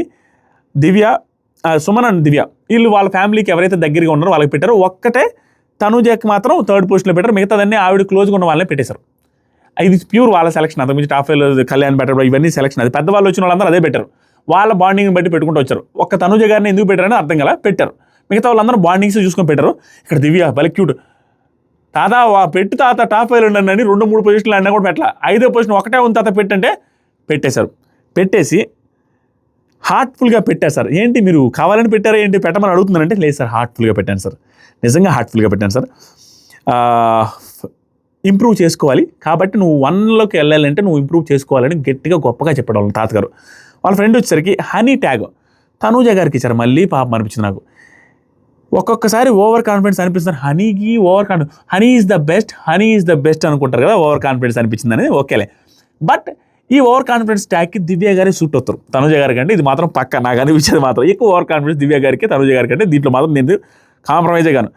దివ్య, సుమన్ అండ్ దివ్య, వీళ్ళు వాళ్ళ ఫ్యామిలీకి ఎవరైతే దగ్గరగా ఉన్నారో వాళ్ళకి పెట్టారు. ఒక్కటే తనుజకి మాత్రం 3rd పొజిషన్లో పెట్టారు, మిగతాదన్నీ ఆవిడ క్లోజ్గా ఉన్న వాళ్ళనే పెట్టేశారు. ఇది ప్యూర్ వాళ్ళ సెలక్షన్, అంతకుమించి టాప్ 5 కళ్యాణ్ పెట్టారు, ఇవన్నీ సెలక్షన్. అది పెద్దవాళ్ళు వచ్చిన వాళ్ళందరూ అదే పెట్టారు, వాళ్ళ బాండింగ్ బట్టి పెట్టుకుంటూ వచ్చారు. ఒక్క తనుజ గారిని ఎందుకు పెట్టారని అర్థం కదా, పెట్టారు. మిగతా వాళ్ళందరూ బాండింగ్స్ చూసుకొని పెట్టారు. ఇక్కడ దివ్య భలే క్యూట్, తాత పెట్టు తాత టాప్ 5 ఉండండి అని 2-3 పొజిషన్లు అన్నా కూడా పెట్టాల, 5వ పొజిషన్ ఒకటే ఉంది తాత పెట్టంటే పెట్టేశారు. పెట్టేసి హార్ట్ఫుల్గా పెట్టారు. ఏంటి మీరు కావాలని పెట్టారా ఏంటి, పెట్టమని అడుగుతున్నారంటే లేదు సార్ హార్ట్ఫుల్గా పెట్టాను సార్, నిజంగా హార్ట్ఫుల్గా పెట్టాను సార్. ఇంప్రూవ్ చేసుకోవాలి, కాబట్టి నువ్వు 1లోకి వెళ్ళాలంటే నువ్వు ఇంప్రూవ్ చేసుకోవాలని గట్టిగా గొప్పగా చెప్పాడు వాళ్ళ తాతగారు. వాళ్ళ ఫ్రెండ్ వచ్చేసరికి హనీ ట్యాగ్ తనూజ గారికి ఇచ్చారు. మళ్ళీ పాపం అనిపించింది నాకు. ఒక్కొక్కసారి ఓవర్ కాన్ఫిడెన్స్ అనిపిస్తుంది. హనీకి over confidence, Honey is the best అనుకుంటారు కదా, ఓవర్ కాన్ఫిడెన్స్ అనిపించింది అనేది ఓకేలే. బట్ ఈ ఓవర్ కాన్ఫిడెన్స్ ట్యాగ్కి దివ్య గారే సూట్ అవుతారు. తనూజ గారి కంటే ఇది మాత్రం పక్క నాకు అనిపించేది మాత్రం ఎక్కువ ఓవర్ కాన్ఫిడెన్స్ దివ్య గారికి తనూజ గారి కంటే. దీంట్లో మాత్రం నేను కాంప్రమైజ్ అయ్యాను.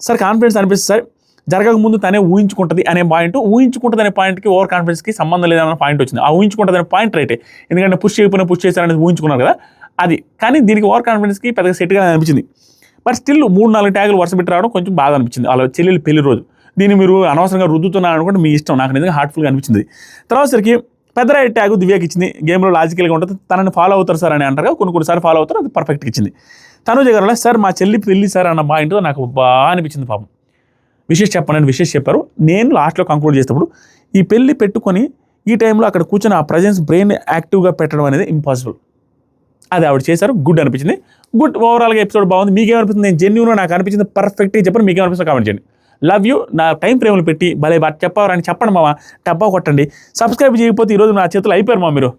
సార్ కాన్ఫిడెన్స్ అనిపిస్తుంది సార్, జరగకముందు తనే ఊహించుకుంటుంది అనే పాయింట్, ఊహించుకుంటుంది అనే పాయింట్కి ఓవర్ కాన్ఫిడెన్స్కి సంబంధం లేదన్న పాయింట్ వచ్చింది. ఆ ఊహించుకుంటుంది అనే పాయింట్ రైటే, ఎందుకంటే పుష్ చేశారనేది ఊహించుకున్నారు కదా అది. కానీ దీనికి ఓవర్ కాన్ఫిడెన్స్కి పెద్దగా సెట్గా అనిపించింది. బట్ స్టిల్ 3-4 ట్యాగులు వరుస పెట్టి రావడం కొంచెం బాగా అనిపించింది. అలా చెల్లెలు పెళ్లి రోజు దీన్ని మీరు అనవసరంగా రుద్దుతున్నారు అనుకుంటే మీ ఇష్టం, నాకు నిజంగా హార్ట్ఫుల్గా అనిపించింది. తర్వాత సరికి పెద్దరాయి ట్యాగు దివ్యకి ఇచ్చింది. గేమ్లో లాజికల్గా ఉంటుంది, తనని ఫాలో అవుతారు సార్ అని అంటారు, కొన్నిసార్లు ఫాలో అవుతారు, అది పర్ఫెక్ట్గా ఇచ్చింది. తనూజ గారు సార్ మా చెల్లి పెళ్ళి సార్ అన్న పాయింట్ నాకు బాగా అనిపించింది. పాపం విషెస్ చెప్పారు. నేను లాస్ట్లో కంక్లూడ్ చేసేటప్పుడు ఈ పెళ్ళి పెట్టుకొని ఈ టైంలో అక్కడ కూర్చొని ఆ ప్రజెన్స్ బ్రెయిన్ యాక్టివ్గా పెట్టడం అనేది ఇంపాసిబుల్. అది ఆవిడ చేశారు, గుడ్ అనిపించింది. గుడ్ ఓవరాల్గా ఎపిసోడ్ బాగుంది. మీకేమనిపిస్తుంది? నేను జెన్యూన్గా నాకు అనిపించింది పర్ఫెక్ట్గా చెప్పండి, మీకేమనిపిస్తుంది కామెంట్ చేయండి. Love you. నా టైం ఫ్రేమ్లు పెట్టి భలే బాగా చెప్పారని చెప్పండి మామ, టబ్బా కొట్టండి. సబ్స్క్రైబ్ చేయకపోతే ఈరోజు నా చేతులు అయిపోయారు మా మీరు.